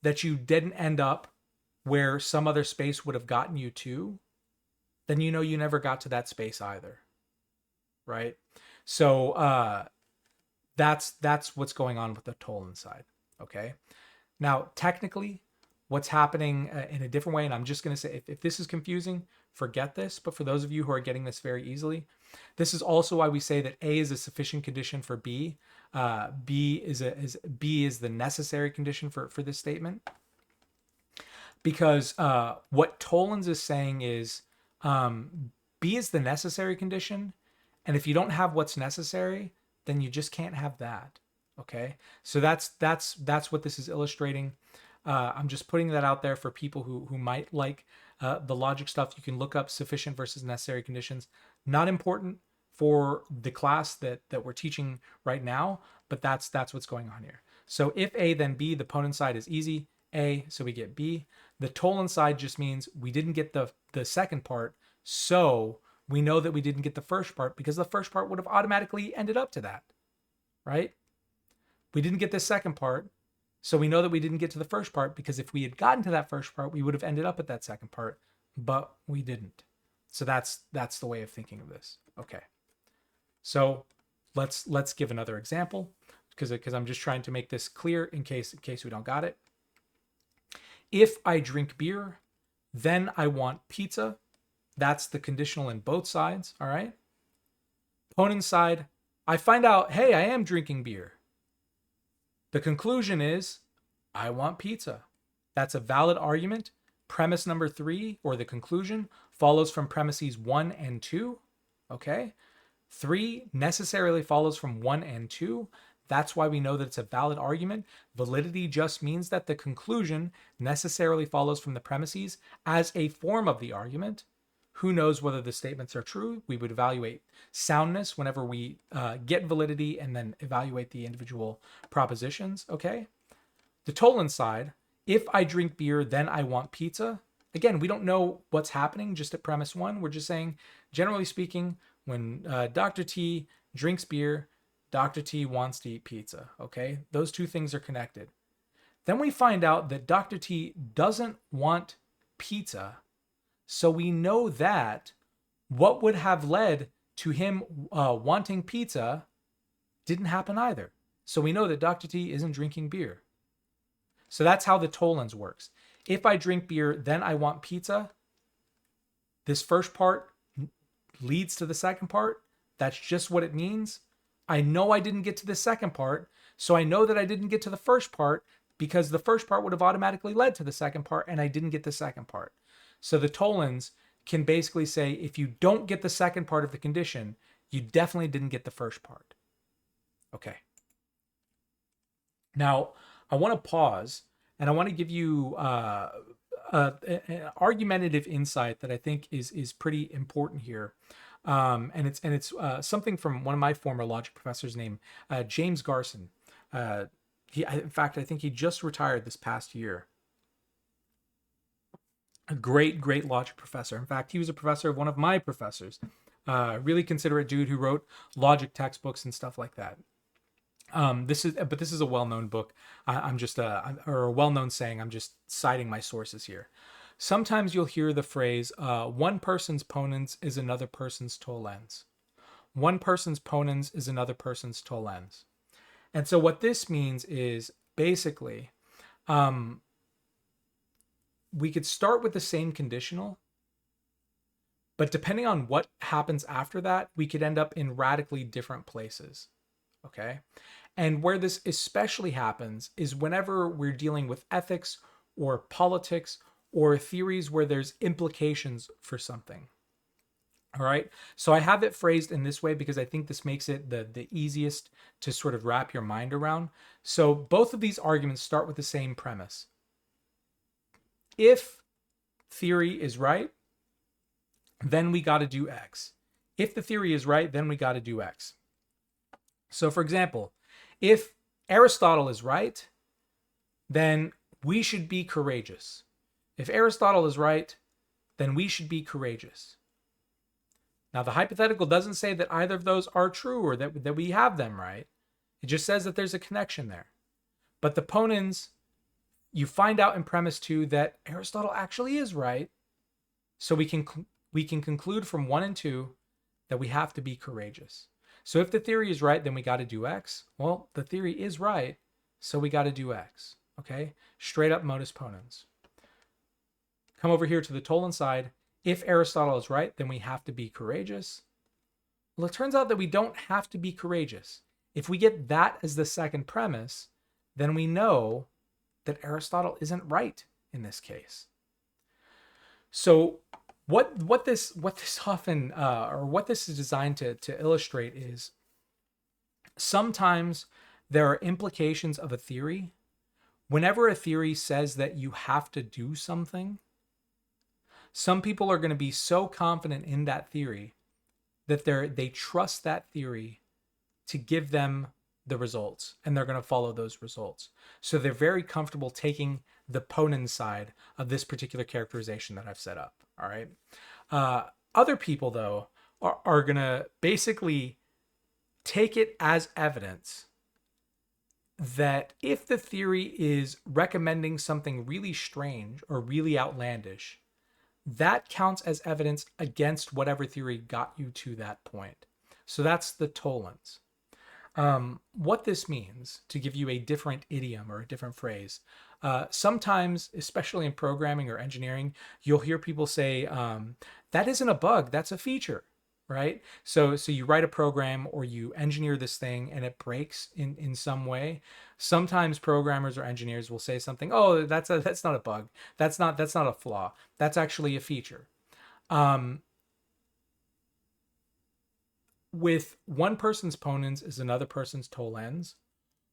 that you didn't end up where some other space would have gotten you to, then you know you never got to that space either. Right? So that's what's going on with the tollens side. Okay. Now, technically, what's happening in a different way, and I'm just going to say, if this is confusing, forget this. But for those of you who are getting this very easily, this is also why we say that A is a sufficient condition for B. B is the necessary condition for this statement. Because what tollens is saying is B is the necessary condition, and if you don't have what's necessary, then you just can't have that. Okay, so that's what this is illustrating. I'm just putting that out there for people who might like the logic stuff. You can look up sufficient versus necessary conditions. Not important for the class that we're teaching right now, but that's what's going on here. So if A then B, the ponens side is easy. A, so we get B. The tollens side just means we didn't get the second part, so we know that we didn't get the first part because the first part would have automatically ended up to that, right? We didn't get the second part, so we know that we didn't get to the first part because if we had gotten to that first part, we would have ended up at that second part, but we didn't. So that's the way of thinking of this. Okay. So let's give another example because I'm just trying to make this clear in case we don't got it. If I drink beer, then I want pizza. That's the conditional in both sides, all right? Ponens side, I find out, hey, I am drinking beer. The conclusion is, I want pizza. That's a valid argument. Premise number 3, or the conclusion, follows from premises 1 and 2, okay? 3 necessarily follows from 1 and 2. That's why we know that it's a valid argument. Validity just means that the conclusion necessarily follows from the premises as a form of the argument. Who knows whether the statements are true? We would evaluate soundness whenever we get validity and then evaluate the individual propositions, okay? The tollens side, if I drink beer, then I want pizza. Again, we don't know what's happening just at premise 1. We're just saying, generally speaking, when Dr. T drinks beer, Dr. T wants to eat pizza, okay? Those two things are connected. Then we find out that Dr. T doesn't want pizza, so we know that what would have led to him wanting pizza didn't happen either. So we know that Dr. T isn't drinking beer. So that's how the tollens works. If I drink beer, then I want pizza. This first part leads to the second part. That's just what it means. I know I didn't get to the second part, so I know that I didn't get to the first part because the first part would have automatically led to the second part, and I didn't get the second part. So the tollens can basically say if you don't get the second part of the condition, you definitely didn't get the first part. Okay. Now, I want to pause, and I want to give you an argumentative insight that I think is pretty important here. And it's something from one of my former logic professors named James Garson. In fact, I think he just retired this past year. a great logic professor. In fact, he was a professor of one of my professors. Really considerate dude who wrote logic textbooks and stuff like that. This is a well-known book. I'm just or a well-known saying. I'm just citing my sources here. Sometimes you'll hear the phrase, one person's ponens is another person's tollens. One person's ponens is another person's tollens. And so what this means is basically, we could start with the same conditional, but depending on what happens after that, we could end up in radically different places. Okay? And where this especially happens is whenever we're dealing with ethics or politics or theories where there's implications for something. All right. So I have it phrased in this way because I think this makes it the easiest to sort of wrap your mind around. So both of these arguments start with the same premise. If theory is right, then we got to do X. If the theory is right, then we got to do X. So for example, if Aristotle is right, then we should be courageous. If Aristotle is right, then we should be courageous. Now, the hypothetical doesn't say that either of those are true or that we have them right. It just says that there's a connection there. But the ponens, you find out in premise 2 that Aristotle actually is right. So we can conclude from 1 and 2 that we have to be courageous. So if the theory is right, then we got to do X. Well, the theory is right, so we got to do X. Okay? Straight up modus ponens. Come over here to the tollens side. If Aristotle is right, then we have to be courageous. Well, it turns out that we don't have to be courageous. If we get that as the second premise, then we know that Aristotle isn't right in this case. So what this often or what this is designed to illustrate is sometimes there are implications of a theory. Whenever a theory says that you have to do something, some people are going to be so confident in that theory that they trust that theory to give them the results, and they're going to follow those results. So they're very comfortable taking the ponens side of this particular characterization that I've set up. All right. Other people, though, are going to basically take it as evidence that if the theory is recommending something really strange or really outlandish, that counts as evidence against whatever theory got you to that point. So that's the tollens. What this means, to give you a different idiom or a different phrase, sometimes, especially in programming or engineering, you'll hear people say, that isn't a bug, that's a feature, right? So you write a program or you engineer this thing and it breaks in some way. Sometimes programmers or engineers will say something, oh, that's not a bug. That's not a flaw. That's actually a feature. With one person's ponens is another person's tollens,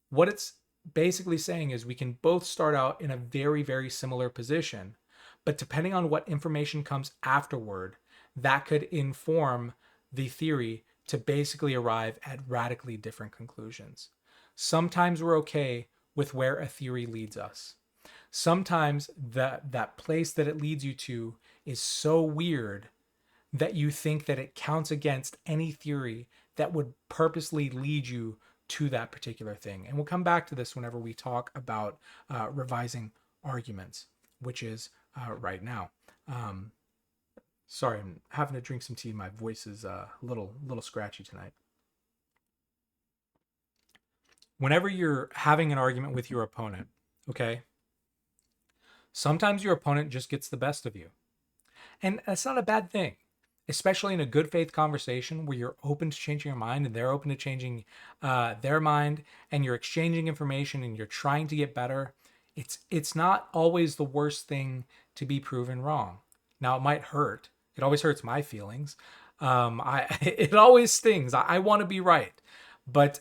what it's basically saying is we can both start out in a very, very similar position, but depending on what information comes afterward, that could inform the theory to basically arrive at radically different conclusions. Sometimes we're okay with where a theory leads us. Sometimes that place that it leads you to is so weird that you think that it counts against any theory that would purposely lead you to that particular thing. And we'll come back to this whenever we talk about revising arguments, which is right now. Sorry, I'm having to drink some tea. My voice is a little scratchy tonight. Whenever you're having an argument with your opponent, okay, sometimes your opponent just gets the best of you. And that's not a bad thing, especially in a good faith conversation where you're open to changing your mind and they're open to changing their mind, and you're exchanging information and you're trying to get better. It's not always the worst thing to be proven wrong. Now, it might hurt. It always hurts my feelings. It always stings. I want to be right, but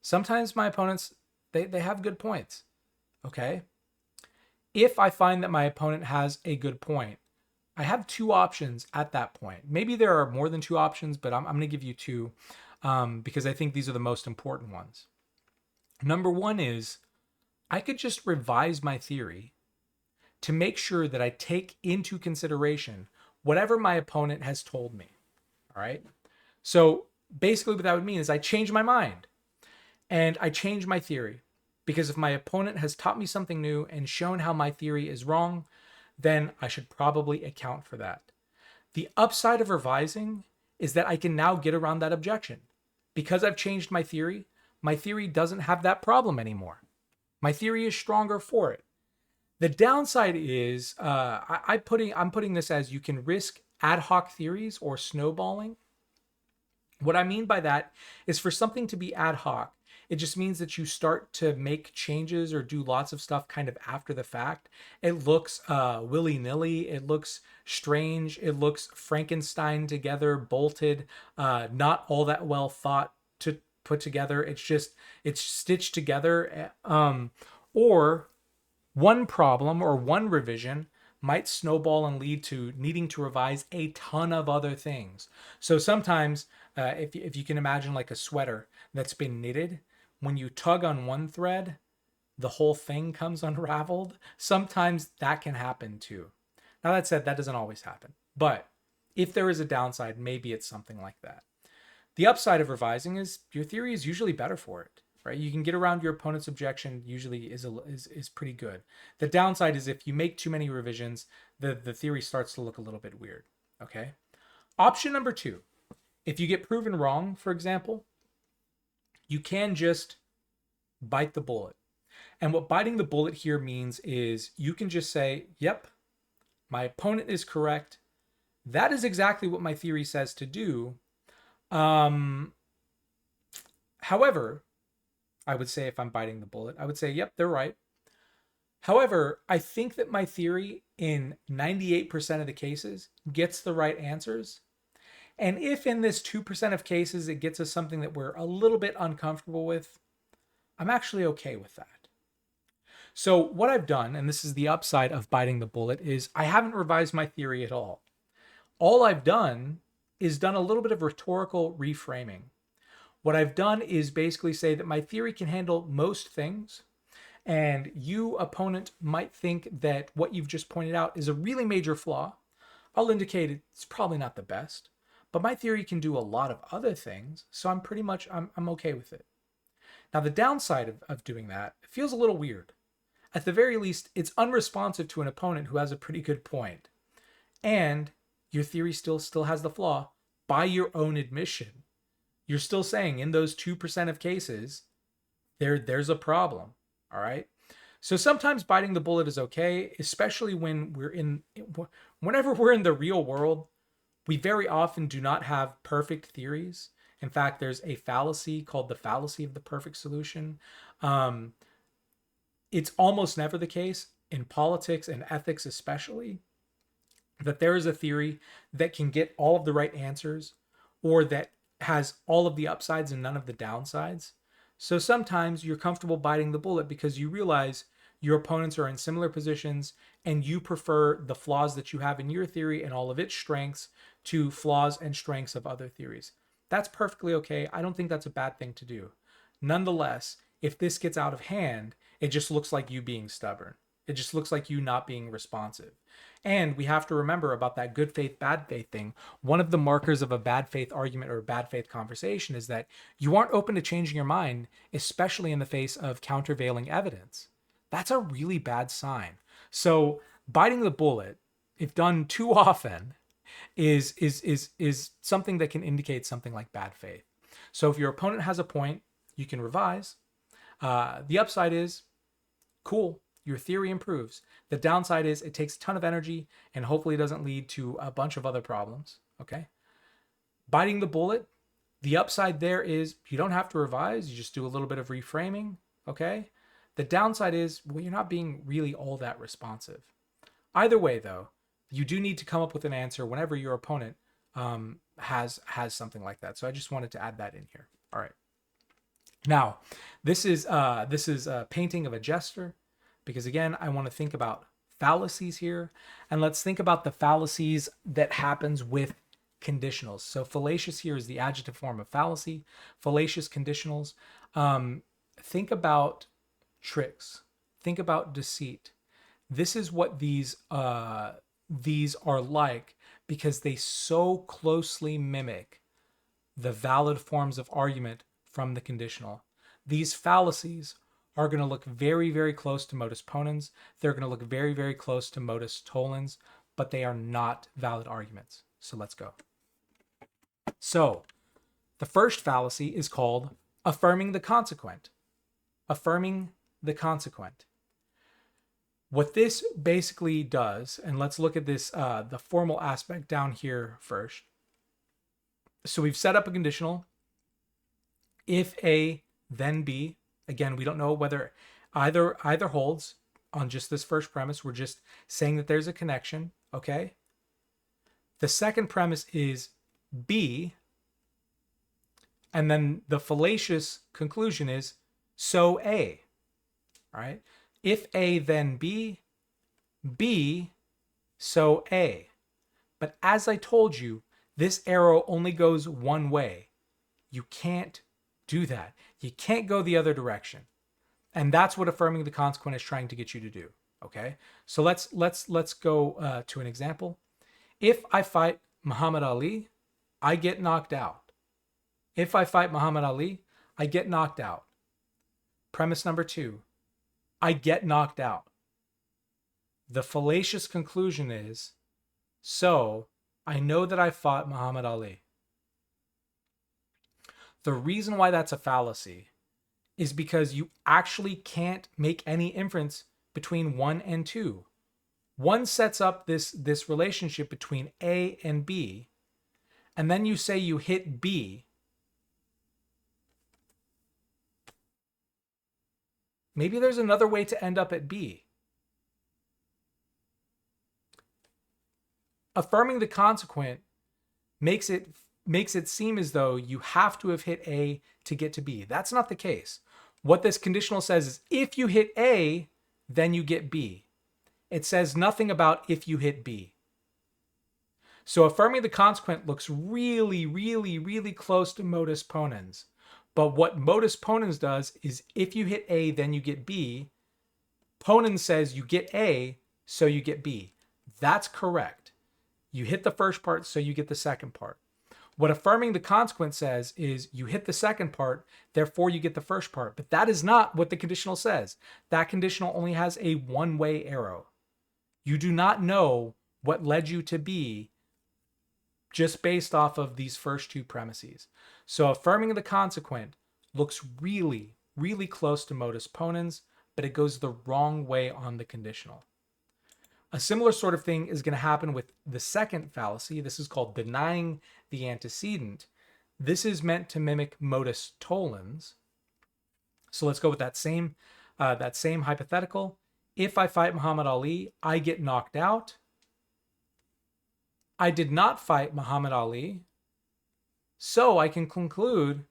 sometimes my opponents, they have good points. Okay. If I find that my opponent has a good point, I have two options at that point. Maybe there are more than two options, but I'm going to give you two because I think these are the most important ones. Number one is I could just revise my theory to make sure that I take into consideration whatever my opponent has told me. All right. So basically, what that would mean is I change my mind and I change my theory. Because if my opponent has taught me something new and shown how my theory is wrong, then I should probably account for that. The upside of revising is that I can now get around that objection. Because I've changed my theory doesn't have that problem anymore. My theory is stronger for it. The downside is I'm putting this as you can risk ad hoc theories or snowballing. What I mean by that is for something to be ad hoc, it just means that you start to make changes or do lots of stuff kind of after the fact. It looks willy-nilly. It looks strange. It looks Frankenstein together, bolted, not all that well thought to put together. It's stitched together. Or one problem or one revision might snowball and lead to needing to revise a ton of other things. So sometimes, if you can imagine like a sweater that's been knitted, when you tug on one thread, the whole thing comes unraveled. Sometimes that can happen too. Now, that said, that doesn't always happen. But if there is a downside, maybe it's something like that. The upside of revising is your theory is usually better for it. Right? You can get around your opponent's objection, usually is pretty good. The downside is if you make too many revisions, the theory starts to look a little bit weird. Okay. Option number 2, if you get proven wrong, for example, you can just bite the bullet. And what biting the bullet here means is you can just say, yep, my opponent is correct. That is exactly what my theory says to do. However, I would say if I'm biting the bullet, I would say, yep, they're right. However, I think that my theory in 98% of the cases gets the right answers. And if in this 2% of cases it gets us something that we're a little bit uncomfortable with, I'm actually okay with that. So what I've done, and this is the upside of biting the bullet, is I haven't revised my theory at all. All I've done is done a little bit of rhetorical reframing. What I've done is basically say that my theory can handle most things, and you, opponent, might think that what you've just pointed out is a really major flaw. I'll indicate it's probably not the best, but my theory can do a lot of other things, so I'm okay with it. Now, the downside of doing that, it feels a little weird. At the very least, it's unresponsive to an opponent who has a pretty good point. And your theory still has the flaw by your own admission. You're still saying in those 2% of cases, there's a problem. All right. So sometimes biting the bullet is okay, especially when whenever we're in the real world, we very often do not have perfect theories. In fact, there's a fallacy called the fallacy of the perfect solution. It's almost never the case in politics and ethics, especially, that there is a theory that can get all of the right answers or that has all of the upsides and none of the downsides. So sometimes you're comfortable biting the bullet because you realize your opponents are in similar positions and you prefer the flaws that you have in your theory and all of its strengths to flaws and strengths of other theories. That's perfectly okay. I don't think that's a bad thing to do. Nonetheless, if this gets out of hand, it just looks like you being stubborn. It just looks like you not being responsive. And we have to remember about that good faith, bad faith thing. One of the markers of a bad faith argument or a bad faith conversation is that you aren't open to changing your mind, especially in the face of countervailing evidence. That's a really bad sign. So biting the bullet, if done too often, is something that can indicate something like bad faith. So if your opponent has a point, you can revise. The upside is, cool, your theory improves. The downside is it takes a ton of energy and hopefully doesn't lead to a bunch of other problems. Okay. Biting the bullet, the upside there is you don't have to revise. You just do a little bit of reframing. Okay. The downside is, well, you're not being really all that responsive. Either way, though, you do need to come up with an answer whenever your opponent has something like that. So I just wanted to add that in here. All right. Now, this is a painting of a jester, because again, I want to think about fallacies here, and let's think about the fallacies that happens with conditionals. So fallacious here is the adjective form of fallacy. Fallacious conditionals. Think about tricks. Think about deceit. This is what these are like, because they so closely mimic the valid forms of argument from the conditional. These fallacies are going to look very, very close to modus ponens. They're going to look very, very close to modus tollens, but they are not valid arguments. So let's go. So the first fallacy is called affirming the consequent. Affirming the consequent. What this basically does, and let's look at this, the formal aspect down here first. So we've set up a conditional. If A, then B. Again, we don't know whether either holds on just this first premise. We're just saying that there's a connection, okay? The second premise is B, and then the fallacious conclusion is so A, all right? If A, then B, B, so A. But as I told you, this arrow only goes one way. You can't do that. You can't go the other direction. And that's what affirming the consequent is trying to get you to do, okay? So let's go to an example. If I fight Muhammad Ali, I get knocked out. If I fight Muhammad Ali, I get knocked out. Premise number 2, I get knocked out. The fallacious conclusion is, so I know that I fought Muhammad Ali. The reason why that's a fallacy is because you actually can't make any inference between 1 and 2. 1 sets up this relationship between A and B, and then you say you hit B. Maybe there's another way to end up at B. Affirming the consequent makes it seem as though you have to have hit A to get to B. That's not the case. What this conditional says is if you hit A, then you get B. It says nothing about if you hit B. So affirming the consequent looks really, really, really close to modus ponens. But what modus ponens does is if you hit A, then you get B. Ponens says you get A, so you get B. That's correct. You hit the first part, so you get the second part. What affirming the consequent says is you hit the second part, therefore you get the first part. But that is not what the conditional says. That conditional only has a one-way arrow. You do not know what led you to B just based off of these first 2 premises. So affirming the consequent looks really, really close to modus ponens, but it goes the wrong way on the conditional. A similar sort of thing is going to happen with the second fallacy. This is called denying the antecedent. This is meant to mimic modus tollens. So let's go with that same hypothetical. If I fight Muhammad Ali, I get knocked out. I did not fight Muhammad Ali, so I can conclude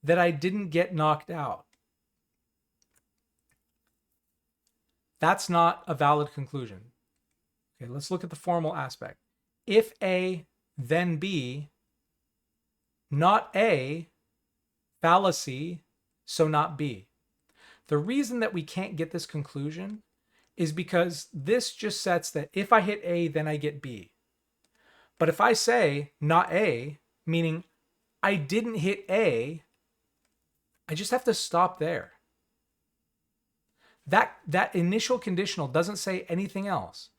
that I didn't get knocked out. That's not a valid conclusion. Okay, let's look at the formal aspect. If A, then B, not A, fallacy, so not B. The reason that we can't get this conclusion is because this just sets that if I hit A, then I get B. But if I say not A, meaning I didn't hit A, I just have to stop there. That initial conditional doesn't say anything else.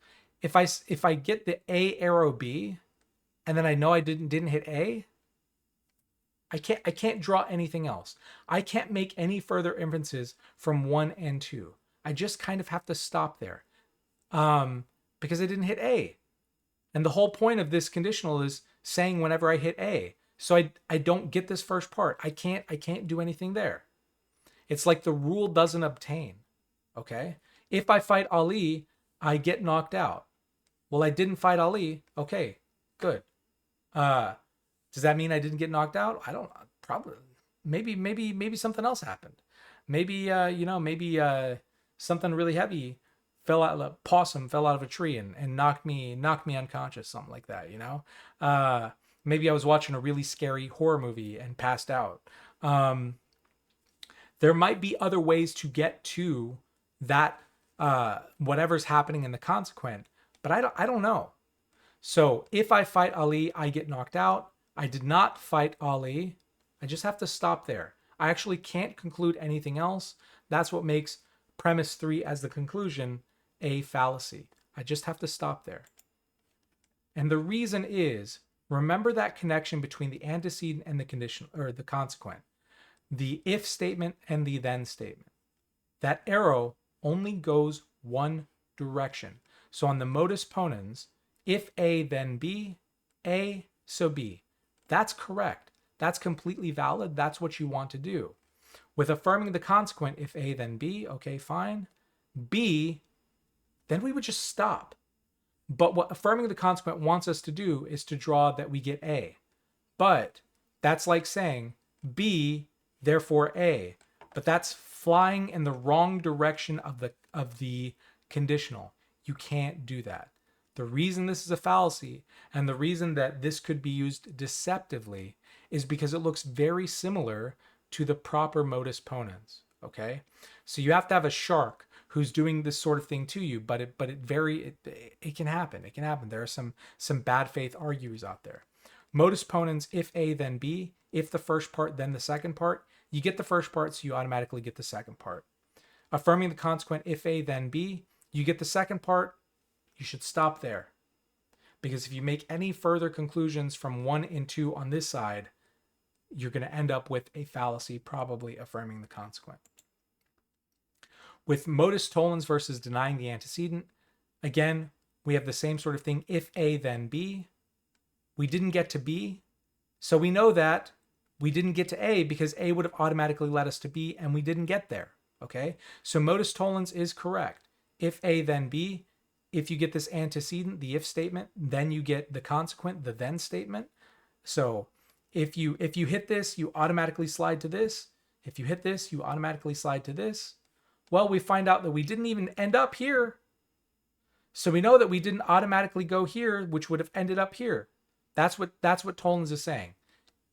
If I get the A arrow B, and then I know I didn't hit A, I can't draw anything else. I can't make any further inferences from 1 and 2. I just kind of have to stop there, because I didn't hit A. And the whole point of this conditional is saying whenever I hit A. So I don't get this first part. I can't do anything there. It's like the rule doesn't obtain. Okay? If I fight Ali, I get knocked out. Well, I didn't fight Ali. Okay, good. Does that mean I didn't get knocked out? I don't, probably, maybe something else happened. Maybe something really heavy a possum fell out of a tree and knocked me unconscious, something like that, maybe I was watching a really scary horror movie and passed out. There might be other ways to get to that whatever's happening in the consequent, but I don't know. So if I fight Ali, I get knocked out. I did not fight Ali. I just have to stop there. I actually can't conclude anything else. That's what makes premise 3 as the conclusion a fallacy. I just have to stop there. And the reason is, remember that connection between the antecedent and the condition, or the consequent, the if statement and the then statement. That arrow only goes one direction. So on the modus ponens, if A then B, A, so B. That's correct. That's completely valid. That's what you want to do. With affirming the consequent, if A then B, okay, fine. B, then we would just stop. But what affirming the consequent wants us to do is to draw that we get A. But that's like saying B, therefore A. But that's flying in the wrong direction of the conditional. You can't do that. The reason this is a fallacy and the reason that this could be used deceptively is because it looks very similar to the proper modus ponens. Okay, so you have to have a shark who's doing this sort of thing to you, but it can happen. It can happen. There are some bad faith arguers out there. Modus ponens, if A then B, if the first part then the second part, you get the first part, so you automatically get the second part. Affirming the consequent, if A then B, you get the second part, you should stop there. Because if you make any further conclusions from 1 and 2 on this side, you're going to end up with a fallacy, probably affirming the consequent. With modus tollens versus denying the antecedent, again, we have the same sort of thing. If A, then B. We didn't get to B, so we know that we didn't get to A because A would have automatically led us to B, and we didn't get there. Okay, so modus tollens is correct. If A, then B. If you get this antecedent, the if statement, then you get the consequent, the then statement. So if you hit this, you automatically slide to this. If you hit this, you automatically slide to this. Well, we find out that we didn't even end up here. So we know that we didn't automatically go here, which would have ended up here. That's what tollens is saying.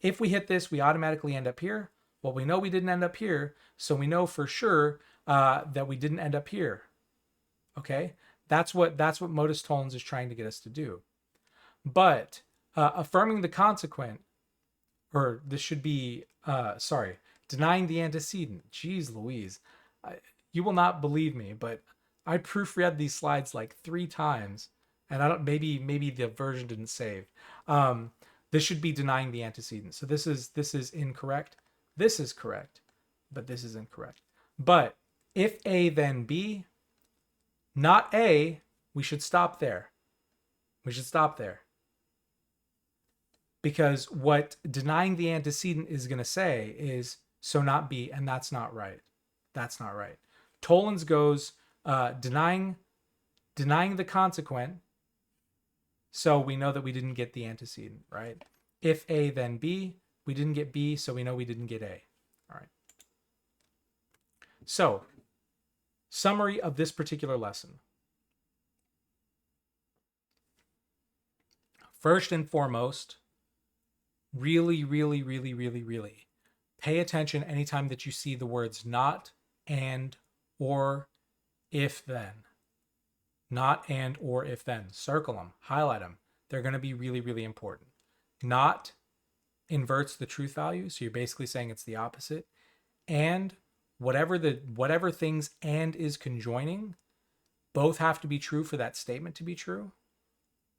If we hit this, we automatically end up here. Well, we know we didn't end up here, so we know for sure that we didn't end up here. Okay, that's what modus tollens is trying to get us to do. But affirming the consequent, or this should be denying the antecedent. Jeez Louise, you will not believe me, but I proofread these slides like 3 times, and I don't. Maybe the version didn't save. This should be denying the antecedent. So this is incorrect. This is correct, but this is incorrect. But if A then B, not A, we should stop there. We should stop there. Because what denying the antecedent is going to say is, so not B, and that's not right. That's not right. Tollens goes denying the consequent, so we know that we didn't get the antecedent, right? If A, then B. We didn't get B, so we know we didn't get A. All right. So, summary of this particular lesson. First and foremost, really pay attention anytime that you see the words not, and, or, if, then. Not, and, or, if, then. Circle them, highlight them. They're going to be really important. Not inverts the truth value, so you're basically saying it's the opposite. And whatever things and is conjoining, both have to be true for that statement to be true.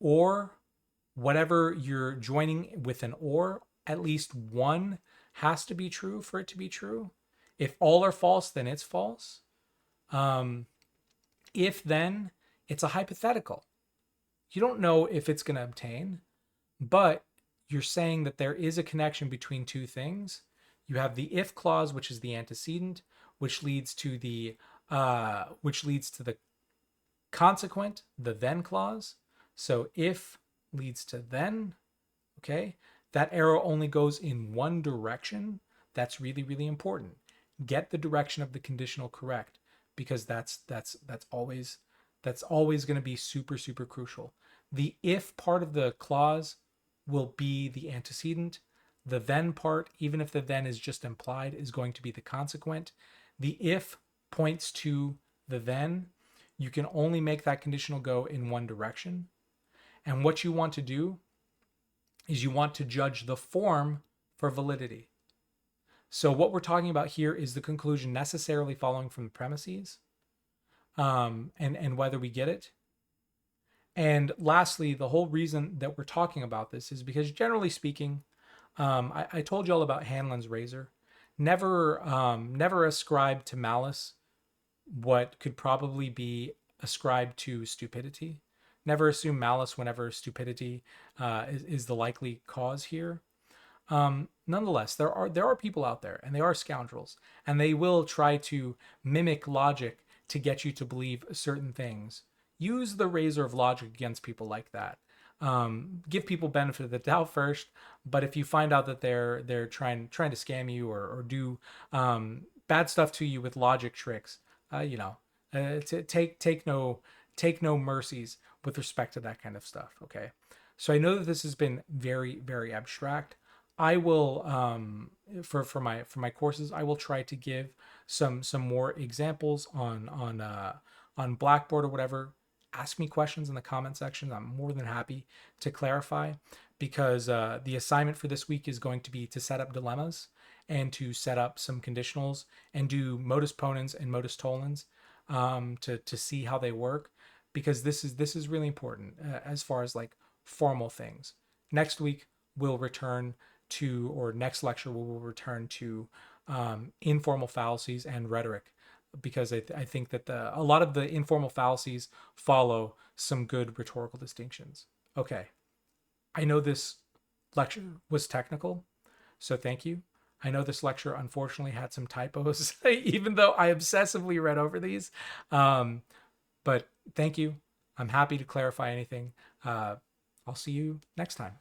Or whatever you're joining with an or, at least one has to be true for it to be true. If all are false, then it's false. If then, it's a hypothetical. You don't know if it's going to obtain, but you're saying that there is a connection between two things. You have the if clause, which is the antecedent, which leads to the consequent, the then clause. So if leads to then, okay? That arrow only goes in one direction. That's really important. Get the direction of the conditional correct, because that's always going to be super crucial. The if part of the clause will be the antecedent. The then part, even if the then is just implied, is going to be the consequent. The if points to the then. you can only make that conditional go in one direction. And what you want to do is you want to judge the form for validity. So what we're talking about here is the conclusion necessarily following from the premises, and whether we get it. And lastly, the whole reason that we're talking about this is because, generally speaking, I told you all about Hanlon's razor. Never ascribe to malice what could probably be ascribed to stupidity. Never assume malice whenever stupidity is the likely cause here. Nonetheless, there are people out there, and they are scoundrels, and they will try to mimic logic to get you to believe certain things. Use the razor of logic against people like that. Give people benefit of the doubt first, but if you find out that they're trying to scam you or do bad stuff to you with logic tricks, take no mercies with respect to that kind of stuff. Okay, so I know that this has been very, very abstract. I will for my courses, I will try to give some more examples on Blackboard or whatever. Ask me questions in the comment section. I'm more than happy to clarify, because the assignment for this week is going to be to set up dilemmas and to set up some conditionals and do modus ponens and modus tollens to see how they work, because this is really important as far as like formal things. Next week we'll return to, or next lecture we will return to informal fallacies and rhetoric, because I think that a lot of the informal fallacies follow some good rhetorical distinctions. Okay, I know this lecture was technical, so thank you. I know this lecture unfortunately had some typos, even though I obsessively read over these. But thank you. I'm happy to clarify anything. I'll see you next time.